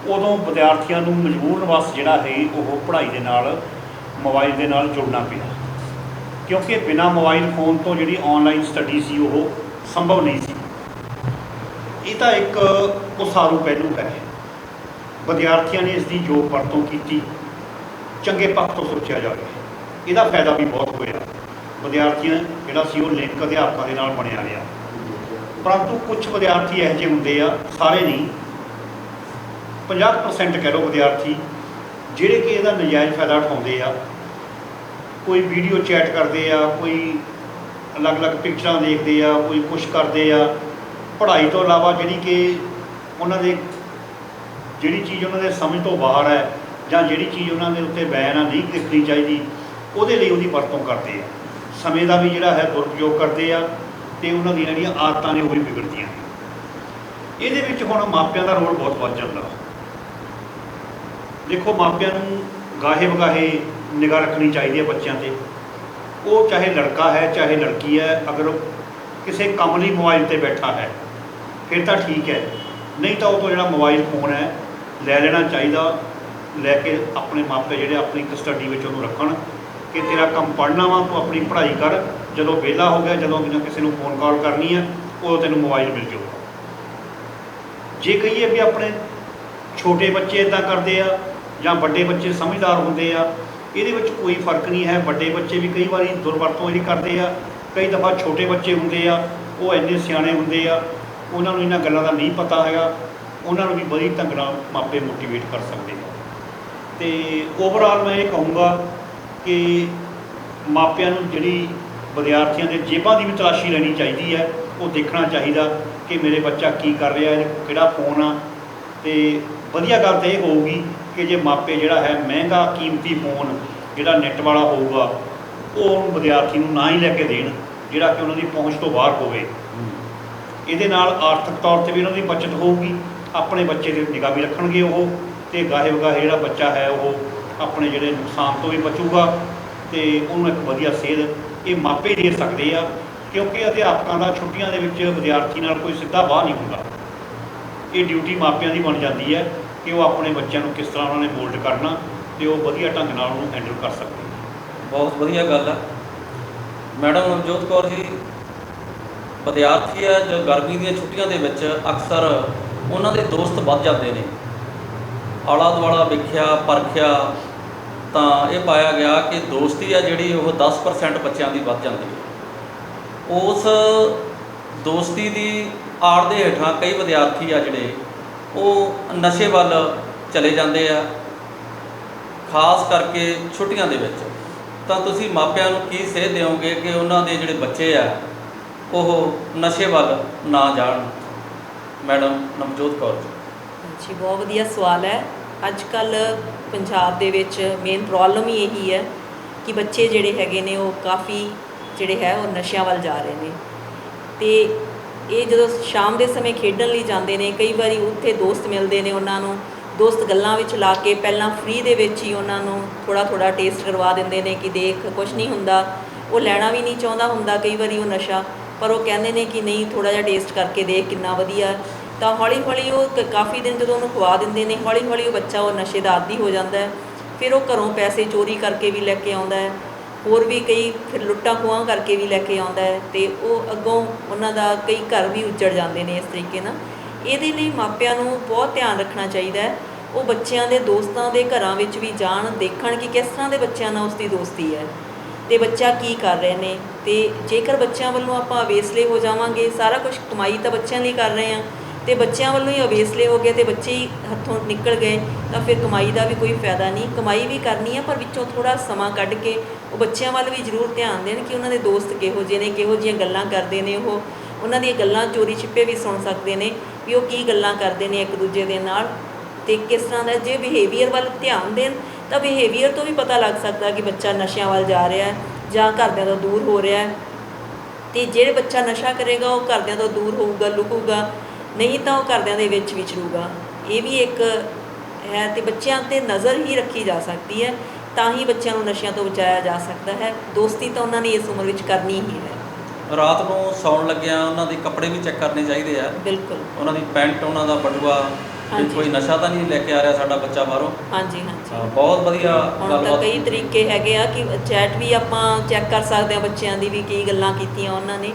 ਉਦੋਂ ਵਿਦਿਆਰਥੀਆਂ ਨੂੰ ਮਜਬੂਰਨ ਵਸ ਜਿਹੜਾ ਹੈ ਉਹ ਪੜ੍ਹਾਈ ਦੇ ਨਾਲ ਮੋਬਾਈਲ ਦੇ ਨਾਲ ਜੁੜਨਾ ਪਿਆ, ਕਿਉਂਕਿ ਬਿਨਾਂ ਮੋਬਾਈਲ ਫੋਨ ਤੋਂ ਜਿਹੜੀ ਔਨਲਾਈਨ ਸਟੱਡੀ ਸੀ ਉਹ ਸੰਭਵ ਨਹੀਂ ਸੀ। ਇਹ ਤਾਂ ਇੱਕ ਉਸਾਰੂ ਪਹਿਲੂ ਹੈ। ਵਿਦਿਆਰਥੀਆਂ ਨੇ ਇਸ ਦੀ ਯੋਗ ਵਰਤੋਂ ਕੀਤੀ, ਚੰਗੇ ਪੱਖ ਤੋਂ ਸੋਚਿਆ ਜਾਵੇ, ਇਹਦਾ ਫਾਇਦਾ ਵੀ ਬਹੁਤ ਹੋਇਆ। ਵਿਦਿਆਰਥੀਆਂ ਜਿਹੜਾ ਸੀ ਉਹ ਲਿੰਕ ਅਧਿਆਪਕਾਂ ਦੇ ਨਾਲ ਬਣਿਆ ਰਿਹਾ। ਪਰੰਤੂ ਕੁਝ ਵਿਦਿਆਰਥੀ ਇਹੋ ਜਿਹੇ ਹੁੰਦੇ ਆ, ਸਾਰੇ ਨਹੀਂ, 50% ਕਹਿ ਲਓ ਵਿਦਿਆਰਥੀ ਜਿਹੜੇ ਕਿ ਇਹਦਾ ਨਜਾਇਜ਼ ਫਾਇਦਾ ਉਠਾਉਂਦੇ ਆ। ਕੋਈ ਵੀਡੀਓ ਚੈਟ ਕਰਦੇ ਆ, ਕੋਈ ਅਲੱਗ-ਅਲੱਗ ਪਿਕਚਰਾਂ ਦੇਖਦੇ ਆ, ਕੋਈ ਕੁਛ ਕਰਦੇ ਆ। ਪੜ੍ਹਾਈ ਤੋਂ ਇਲਾਵਾ ਜਿਹੜੀ ਕਿ ਉਹਨਾਂ ਦੇ ਜਿਹੜੀ ਚੀਜ਼ ਉਹਨਾਂ ਦੇ ਸਮਝ ਤੋਂ ਬਾਹਰ ਹੈ ਜਾਂ ਜਿਹੜੀ ਚੀਜ਼ ਉਹਨਾਂ ਦੇ ਉੱਤੇ ਬੈਨ ਆ ਨਹੀਂ ਦਿਖਣੀ ਚਾਹੀਦੀ, ਉਹਦੇ ਲਈ ਉਹਦੀ ਵਰਤੋਂ ਕਰਦੇ ਆ। ਸਮੇਂ ਦਾ ਵੀ ਜਿਹੜਾ ਹੈ ਦੁਰਉਪਯੋਗ ਕਰਦੇ ਆ ਅਤੇ ਉਹਨਾਂ ਦੀਆਂ ਜਿਹੜੀਆਂ ਆਦਤਾਂ ਨੇ ਉਹ ਵੀ ਵਿਗੜਦੀਆਂ ਨੇ। ਇਹਦੇ ਵਿੱਚ ਹੁਣ ਮਾਪਿਆਂ ਦਾ ਰੋਲ ਬਹੁਤ ਵੱਧ ਜਾਂਦਾ। ਦੇਖੋ, ਮਾਪਿਆਂ ਨੂੰ ਗਾਹੇ ਵਗਾਹੇ ਨਿਗਾਹ ਰੱਖਣੀ ਚਾਹੀਦੀ ਹੈ ਬੱਚਿਆਂ 'ਤੇ। ਉਹ ਚਾਹੇ ਲੜਕਾ ਹੈ ਚਾਹੇ ਲੜਕੀ ਹੈ, ਅਗਰ ਕਿਸੇ ਕੰਮ ਲਈ ਮੋਬਾਈਲ 'ਤੇ ਬੈਠਾ ਹੈ ਫਿਰ ਤਾਂ ਠੀਕ ਹੈ, ਨਹੀਂ ਤਾਂ ਉਹ ਤੋਂ ਜਿਹੜਾ ਮੋਬਾਈਲ ਫੋਨ ਹੈ ਲੈ ਲੈਣਾ ਚਾਹੀਦਾ। ਲੈ ਕੇ ਆਪਣੇ ਮਾਪੇ ਜਿਹੜੇ ਆਪਣੀ ਕਸਟਡੀ ਵਿੱਚ ਉਹਨੂੰ ਰੱਖਣ ਕਿ ਤੇਰਾ ਕੰਮ ਪੜ੍ਹਨਾ ਵਾ, ਤੂੰ ਆਪਣੀ ਪੜ੍ਹਾਈ ਕਰ, ਜਦੋਂ ਵਿਹਲਾ ਹੋ ਗਿਆ, ਜਦੋਂ ਕਿਸੇ ਨੂੰ ਫੋਨ ਕਾਲ ਕਰਨੀ ਹੈ ਉਦੋਂ ਤੈਨੂੰ ਮੋਬਾਈਲ ਮਿਲ ਜਾਊਗਾ। ਜੇ ਕਹੀਏ ਵੀ ਆਪਣੇ ਛੋਟੇ ਬੱਚੇ ਇੱਦਾਂ ਕਰਦੇ ਆ ਜਾਂ ਵੱਡੇ ਬੱਚੇ ਸਮਝਦਾਰ ਹੁੰਦੇ ਆ, ਇਹਦੇ ਵਿੱਚ ਕੋਈ ਫਰਕ ਨਹੀਂ ਹੈ। ਵੱਡੇ ਬੱਚੇ ਵੀ ਕਈ ਵਾਰੀ ਦੁਰਵਰਤੋਂ ਜਿਹੜੀ ਕਰਦੇ ਆ। ਕਈ ਦਫਾ ਛੋਟੇ ਬੱਚੇ ਹੁੰਦੇ ਆ, ਉਹ ਇੰਨੇ ਸਿਆਣੇ ਹੁੰਦੇ ਆ, ਉਹਨਾਂ ਨੂੰ ਇਹਨਾਂ ਗੱਲਾਂ ਦਾ ਨਹੀਂ ਪਤਾ ਹੈਗਾ। ਉਹਨਾਂ ਨੂੰ ਵੀ ਬੜੀ ਢੰਗ ਨਾਲ ਮਾਪੇ ਮੋਟੀਵੇਟ ਕਰ ਸਕਦੇ ਆ। ਅਤੇ ਓਵਰਆਲ ਮੈਂ ਇਹ ਕਹੂੰਗਾ ਕਿ ਮਾਪਿਆਂ ਨੂੰ ਜਿਹੜੀ ਵਿਦਿਆਰਥੀਆਂ ਦੇ ਜੇਬਾਂ ਦੀ ਵੀ ਤਲਾਸ਼ੀ ਲੈਣੀ ਚਾਹੀਦੀ ਹੈ। ਉਹ ਦੇਖਣਾ ਚਾਹੀਦਾ ਕਿ ਮੇਰੇ ਬੱਚਾ ਕੀ ਕਰ ਰਿਹਾ, ਕਿਹੜਾ ਫੋਨ ਆ। ਅਤੇ ਵਧੀਆ ਗੱਲ ਤਾਂ ਇਹ ਹੋਊਗੀ ਕਿ ਜੇ ਮਾਪੇ ਜਿਹੜਾ ਹੈ ਮਹਿੰਗਾ ਕੀਮਤੀ ਫੋਨ ਜਿਹੜਾ ਨੈੱਟ ਵਾਲਾ ਹੋਊਗਾ ਉਹ ਵਿਦਿਆਰਥੀ ਨੂੰ ਨਾ ਹੀ ਲੈ ਕੇ ਦੇਣ, ਜਿਹੜਾ ਕਿ ਉਹਨਾਂ ਦੀ ਪਹੁੰਚ ਤੋਂ ਬਾਹਰ ਹੋਵੇ। ਇਹਦੇ ਨਾਲ ਆਰਥਿਕ ਤੌਰ 'ਤੇ ਵੀ ਉਹਨਾਂ ਦੀ ਬੱਚਤ ਹੋਊਗੀ, ਆਪਣੇ ਬੱਚੇ ਦੀ ਨਿਗਾਹ ਵੀ ਰੱਖਣਗੇ ਉਹ, ਅਤੇ ਗਾਹੇ ਵਗਾਹੇ ਜਿਹੜਾ ਬੱਚਾ ਹੈ ਉਹ ਆਪਣੇ ਜਿਹੜੇ ਨੁਕਸਾਨ ਤੋਂ ਵੀ ਬਚੂਗਾ ਅਤੇ ਉਹਨੂੰ ਇੱਕ ਵਧੀਆ ਸੇਧ ਇਹ ਮਾਪੇ ਦੇ ਸਕਦੇ ਆ। ਕਿਉਂਕਿ ਅਧਿਆਪਕਾਂ ਦਾ ਛੁੱਟੀਆਂ ਦੇ ਵਿੱਚ ਵਿਦਿਆਰਥੀ ਨਾਲ ਕੋਈ ਸਿੱਧਾ ਵਾਹ ਨਹੀਂ ਹੁੰਦਾ। ਇਹ ਡਿਊਟੀ ਮਾਪਿਆਂ ਦੀ ਬਣ ਜਾਂਦੀ ਹੈ ਕਿ ਉਹ ਆਪਣੇ ਬੱਚਿਆਂ ਨੂੰ ਕਿਸ ਤਰ੍ਹਾਂ ਉਹਨਾਂ ਨੇ ਮੋਲਡ ਕਰਨਾ ਅਤੇ ਉਹ ਵਧੀਆ ਢੰਗ ਨਾਲ ਉਹਨੂੰ ਹੈਂਡਲ ਕਰ ਸਕਦੇ। ਬਹੁਤ ਵਧੀਆ ਗੱਲ ਹੈ। ਮੈਡਮ ਨਵਜੋਤ ਕੌਰ ਜੀ, ਵਿਦਿਆਰਥੀ ਹੈ ਜੋ ਗਰਮੀ ਦੀਆਂ ਛੁੱਟੀਆਂ ਦੇ ਵਿੱਚ ਅਕਸਰ ਉਹਨਾਂ ਦੇ ਦੋਸਤ ਵੱਧ ਜਾਂਦੇ ਨੇ। ਆਲਾ ਦੁਆਲਾ ਵੇਖਿਆ ਪਰਖਿਆ ਤਾਂ ਇਹ ਪਾਇਆ ਗਿਆ ਕਿ ਦੋਸਤੀ ਆ ਜਿਹੜੀ ਉਹ 10% ਬੱਚਿਆਂ ਦੀ ਵੱਧ ਜਾਂਦੀ ਹੈ। ਉਸ ਦੋਸਤੀ ਦੀ ਆੜ ਦੇ ਹੇਠਾਂ ਕਈ ਵਿਦਿਆਰਥੀ ਆ ਜਿਹੜੇ ਉਹ ਨਸ਼ੇ ਵੱਲ ਚਲੇ ਜਾਂਦੇ ਆ, ਖਾਸ ਕਰਕੇ ਛੁੱਟੀਆਂ ਦੇ ਵਿੱਚ। ਤਾਂ ਤੁਸੀਂ ਮਾਪਿਆਂ ਨੂੰ ਕੀ ਸੇਧ ਦਿਓਗੇ ਕਿ ਉਹਨਾਂ ਦੇ ਜਿਹੜੇ ਬੱਚੇ ਆ ਉਹ ਨਸ਼ੇ ਵੱਲ ਨਾ ਜਾਣ? ਮੈਡਮ ਨਵਜੋਤ ਕੌਰ ਜੀ, ਬਹੁਤ ਵਧੀਆ ਸਵਾਲ ਹੈ। ਅੱਜ ਕੱਲ੍ਹ ਪੰਜਾਬ ਦੇ ਵਿੱਚ ਮੇਨ ਪ੍ਰੋਬਲਮ ਹੀ ਇਹੀ ਹੈ ਕਿ ਬੱਚੇ ਜਿਹੜੇ ਹੈਗੇ ਨੇ ਉਹ ਕਾਫੀ ਜਿਹੜੇ ਹੈ ਉਹ ਨਸ਼ਿਆਂ ਵੱਲ ਜਾ ਰਹੇ ਨੇ। ਅਤੇ ਇਹ ਜਦੋਂ ਸ਼ਾਮ ਦੇ ਸਮੇਂ ਖੇਡਣ ਲਈ ਜਾਂਦੇ ਨੇ, ਕਈ ਵਾਰੀ ਉੱਥੇ ਦੋਸਤ ਮਿਲਦੇ ਨੇ, ਉਹਨਾਂ ਨੂੰ ਦੋਸਤ ਗੱਲਾਂ ਵਿੱਚ ਲਾ ਕੇ ਪਹਿਲਾਂ ਫ੍ਰੀ ਦੇ ਵਿੱਚ ਹੀ ਉਹਨਾਂ ਨੂੰ ਥੋੜ੍ਹਾ ਟੇਸਟ ਕਰਵਾ ਦਿੰਦੇ ਨੇ ਕਿ ਦੇਖ ਕੁਛ ਨਹੀਂ ਹੁੰਦਾ। ਉਹ ਲੈਣਾ ਵੀ ਨਹੀਂ ਚਾਹੁੰਦਾ ਹੁੰਦਾ ਕਈ ਵਾਰੀ ਉਹ ਨਸ਼ਾ, ਪਰ ਉਹ ਕਹਿੰਦੇ ਨੇ ਕਿ ਨਹੀਂ ਥੋੜ੍ਹਾ ਜਿਹਾ ਟੇਸਟ ਕਰਕੇ ਦੇਖ ਕਿੰਨਾ ਵਧੀਆ। ਤਾਂ ਹੌਲੀ ਹੌਲੀ ਉਹ ਕਾਫੀ ਦਿਨ ਜਦੋਂ ਉਹਨੂੰ ਖਵਾ ਦਿੰਦੇ ਨੇ, ਹੌਲੀ ਹੌਲੀ ਉਹ ਬੱਚਾ ਉਹ ਨਸ਼ੇ ਦਾ ਆਦੀ ਹੋ ਜਾਂਦਾ ਹੈ। ਫਿਰ ਉਹ ਘਰੋਂ ਪੈਸੇ ਚੋਰੀ ਕਰਕੇ ਵੀ ਲੈ ਕੇ ਆਉਂਦਾ ਹੈ, ਹੋਰ ਵੀ ਕਈ ਫਿਰ ਲੁੱਟਾਂ ਖੋਹਾਂ ਕਰਕੇ ਵੀ ਲੈ ਕੇ ਆਉਂਦਾ ਹੈ, ਅਤੇ ਉਹ ਅੱਗੋਂ ਉਹਨਾਂ ਦਾ ਕਈ ਘਰ ਵੀ ਉੱਜੜ ਜਾਂਦੇ ਨੇ ਇਸ ਤਰੀਕੇ ਨਾਲ। ਇਹਦੇ ਲਈ ਮਾਪਿਆਂ ਨੂੰ ਬਹੁਤ ਧਿਆਨ ਰੱਖਣਾ ਚਾਹੀਦਾ ਹੈ। ਉਹ ਬੱਚਿਆਂ ਦੇ ਦੋਸਤਾਂ ਦੇ ਘਰਾਂ ਵਿੱਚ ਵੀ ਜਾਣ, ਦੇਖਣ ਕਿ ਕਿਸ ਤਰ੍ਹਾਂ ਦੇ ਬੱਚਿਆਂ ਨਾਲ ਉਸਦੀ ਦੋਸਤੀ ਹੈ ਅਤੇ ਬੱਚਾ ਕੀ ਕਰ ਰਹੇ ਨੇ। ਅਤੇ ਜੇਕਰ ਬੱਚਿਆਂ ਵੱਲੋਂ ਆਪਾਂ ਅਵੇਸਲੇ ਹੋ ਜਾਵਾਂਗੇ, ਸਾਰਾ ਕੁਛ ਕਮਾਈ ਤਾਂ ਬੱਚਿਆਂ ਲਈ ਕਰ ਰਹੇ ਹਾਂ, ਤੇ ਬੱਚਿਆਂ ਵੱਲੋਂ ਹੀ ਅਵੇਸਲੇ ਹੋ ਗਏ ਤੇ ਬੱਚੇ ਹੀ ਹੱਥੋਂ ਨਿਕਲ ਗਏ ਤਾਂ ਫਿਰ ਕਮਾਈ ਦਾ ਵੀ ਕੋਈ ਫਾਇਦਾ ਨਹੀਂ। ਕਮਾਈ ਵੀ ਕਰਨੀ ਹੈ ਪਰ ਵਿੱਚੋਂ ਥੋੜ੍ਹਾ ਸਮਾਂ ਕੱਢ ਕੇ ਉਹ ਬੱਚਿਆਂ ਵੱਲ ਵੀ ਜ਼ਰੂਰ ਧਿਆਨ ਦੇਣ ਕਿ ਉਹਨਾਂ ਦੇ ਦੋਸਤ ਕਿਹੋ ਜਿਹੇ ਨੇ, ਕਿਹੋ ਜਿਹੀਆਂ ਗੱਲਾਂ ਕਰਦੇ ਨੇ, ਉਹ ਉਹਨਾਂ ਦੀਆਂ ਗੱਲਾਂ ਚੋਰੀ ਛਿੱਪੇ ਵੀ ਸੁਣ ਸਕਦੇ ਨੇ ਵੀ ਉਹ ਕੀ ਗੱਲਾਂ ਕਰਦੇ ਨੇ ਇੱਕ ਦੂਜੇ ਦੇ ਨਾਲ, ਤੇ ਕਿਸ ਤਰ੍ਹਾਂ ਦਾ ਜੇ ਬਿਹੇਵੀਅਰ ਵੱਲ ਧਿਆਨ ਦੇਣ ਤਾਂ ਬਿਹੇਵੀਅਰ ਤੋਂ ਵੀ ਪਤਾ ਲੱਗ ਸਕਦਾ ਕਿ ਬੱਚਾ ਨਸ਼ਿਆਂ ਵੱਲ ਜਾ ਰਿਹਾ ਹੈ ਜਾਂ ਘਰਦਿਆਂ ਤੋਂ ਦੂਰ ਹੋ ਰਿਹਾ ਹੈ। ਅਤੇ ਜਿਹੜੇ ਬੱਚਾ ਨਸ਼ਾ ਕਰੇਗਾ ਉਹ ਘਰਦਿਆਂ ਤੋਂ ਦੂਰ ਹੋਊਗਾ, ਲੁਕੂਗਾ, ਨਹੀਂ ਤਾਂ ਉਹ ਘਰਦਿਆਂ ਦੇ ਵਿੱਚ ਵਿਚਰੂਗਾ। ਇਹ ਵੀ ਇੱਕ ਹੈ ਅਤੇ ਬੱਚਿਆਂ 'ਤੇ ਨਜ਼ਰ ਹੀ ਰੱਖੀ ਜਾ ਸਕਦੀ ਹੈ, ਤਾਂ ਹੀ ਬੱਚਿਆਂ ਨੂੰ ਨਸ਼ਿਆਂ ਤੋਂ ਬਚਾਇਆ ਜਾ ਸਕਦਾ ਹੈ। ਦੋਸਤੀ ਤਾਂ ਉਹਨਾਂ ਨੇ ਇਸ ਉਮਰ ਵਿੱਚ ਕਰਨੀ ਹੀ ਹੈ। ਰਾਤ ਨੂੰ ਸੌਣ ਲੱਗਿਆਂ ਉਹਨਾਂ ਦੇ ਕੱਪੜੇ ਵੀ ਚੈੱਕ ਕਰਨੇ ਚਾਹੀਦੇ ਆ। ਬਿਲਕੁਲ। ਉਹਨਾਂ ਦੀ ਪੈਂਟ, ਉਹਨਾਂ ਦਾ ਬਟੂਆ, ਹਾਂਜੀ। ਕੋਈ ਨਸ਼ਾ ਤਾਂ ਨਹੀਂ ਲੈ ਕੇ ਆ ਰਿਹਾ ਸਾਡਾ ਬੱਚਾ ਬਾਹਰੋਂ। ਹਾਂਜੀ ਹਾਂਜੀ। ਬਹੁਤ ਵਧੀਆ ਹੁਣ ਤਾਂ ਗੱਲਬਾਤ। ਕਈ ਤਰੀਕੇ ਹੈਗੇ ਆ ਕਿ ਚੈਟ ਵੀ ਆਪਾਂ ਚੈੱਕ ਕਰ ਸਕਦੇ ਹਾਂ ਬੱਚਿਆਂ ਦੀ ਵੀ ਕੀ ਗੱਲਾਂ ਕੀਤੀਆਂ ਉਹਨਾਂ ਨੇ,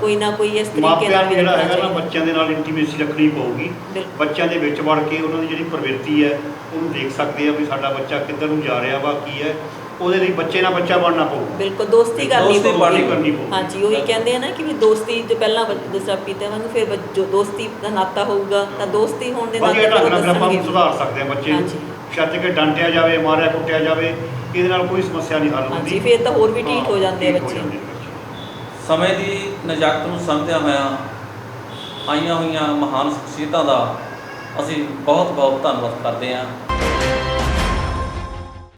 ਕੋਈ ਨਾ ਕੋਈ ਇਸ ਤਰੀਕੇ ਮਾਪਿਆਂ ਨਾਲ ਨੂੰ ਵੀ ਜਿਹੜਾ ਰੱਖਣਾ ਹੈਗਾ ਨਾ ਚਾਹੀਦਾ। ਬੱਚਿਆਂ ਦੇ ਨਾਲ ਇੰਟੀਮੇਸੀ ਰੱਖਣੀ ਪਊਗੀ। ਬਿਲਕੁਲ। ਬੱਚਿਆਂ ਦੇ ਵਿੱਚ ਵੜ ਕੇ ਉਹਨਾਂ ਦੀ ਜਿਹੜੀ ਪ੍ਰਵਿਰਤੀ ਹੈ ਉਹਨੂੰ ਦੇਖ ਸਕਦੇ ਆ ਵੀ ਸਾਡਾ ਬੱਚਾ ਕਿੱਧਰ ਨੂੰ ਜਾ ਰਿਹਾ ਵਾ, ਕੀ ਹੈ। ਉਹਦੇ ਲਈ ਬੱਚੇ ਨਾਲ ਬੱਚਾ ਬਣਨਾ ਪਊ। ਬਿਲਕੁਲ, ਦੋਸਤੀ ਕਰਨੀ ਦੋਸਤੀ ਪਊਗੀ। ਕਰਨੀ ਪਊ। ਹਾਂਜੀ, ਉਹੀ ਕਹਿੰਦੇ ਆ ਨਾ ਕਿ ਵੀ ਦੋਸਤੀ ਜੋ ਪਹਿਲਾਂ ਦੱਸਿਆ ਪੀਤੇ ਵਾਂਗ ਫਿਰ ਜੋ ਦੋਸਤੀ ਦਾ ਨਾਤਾ ਹੋਊਗਾ ਤਾਂ ਦੋਸਤੀ ਹੋਣ ਦੇ ਵਧੀਆ ਨਾਤੇ ਢੰਗ ਫਿਰ ਨਾਲ ਆਪਾਂ ਦੱਸਣਗੇ ਨੂੰ ਸੁਧਾਰ ਸਕਦੇ ਆ ਬੱਚੇ ਨੂੰ। ਹਾਂਜੀ। ਛੱਡ ਕੇ ਡਾਂਟਿਆ ਜਾਵੇ, ਮਾਰਿਆ ਕੁੱਟਿਆ ਜਾਵੇ, ਇਹਦੇ ਨਾਲ ਕੋਈ ਸਮੱਸਿਆ ਨਹੀਂ ਹੱਲ ਹੁੰਦੀ। ਹਾਂਜੀ, ਫਿਰ ਤਾਂ ਹੋਰ ਵੀ ਢੀਠ ਹੋ ਜਾਂਦੇ ਆ ਢੀਠ ਹੋ ਬੱਚੇ। ਜਾਂਦੇ ਨੇ ਬੱਚੇ। ਸਮੇਂ ਦੀ ਨਜ਼ਾਕਤ ਨੂੰ ਸਮਝਦਿਆਂ ਹੋਇਆਂ ਆਈਆਂ ਹੋਈਆਂ ਮਹਾਨ ਸ਼ਖਸੀਅਤਾਂ ਦਾ ਅਸੀਂ ਬਹੁਤ ਬਹੁਤ ਧੰਨਵਾਦ ਕਰਦੇ ਹਾਂ।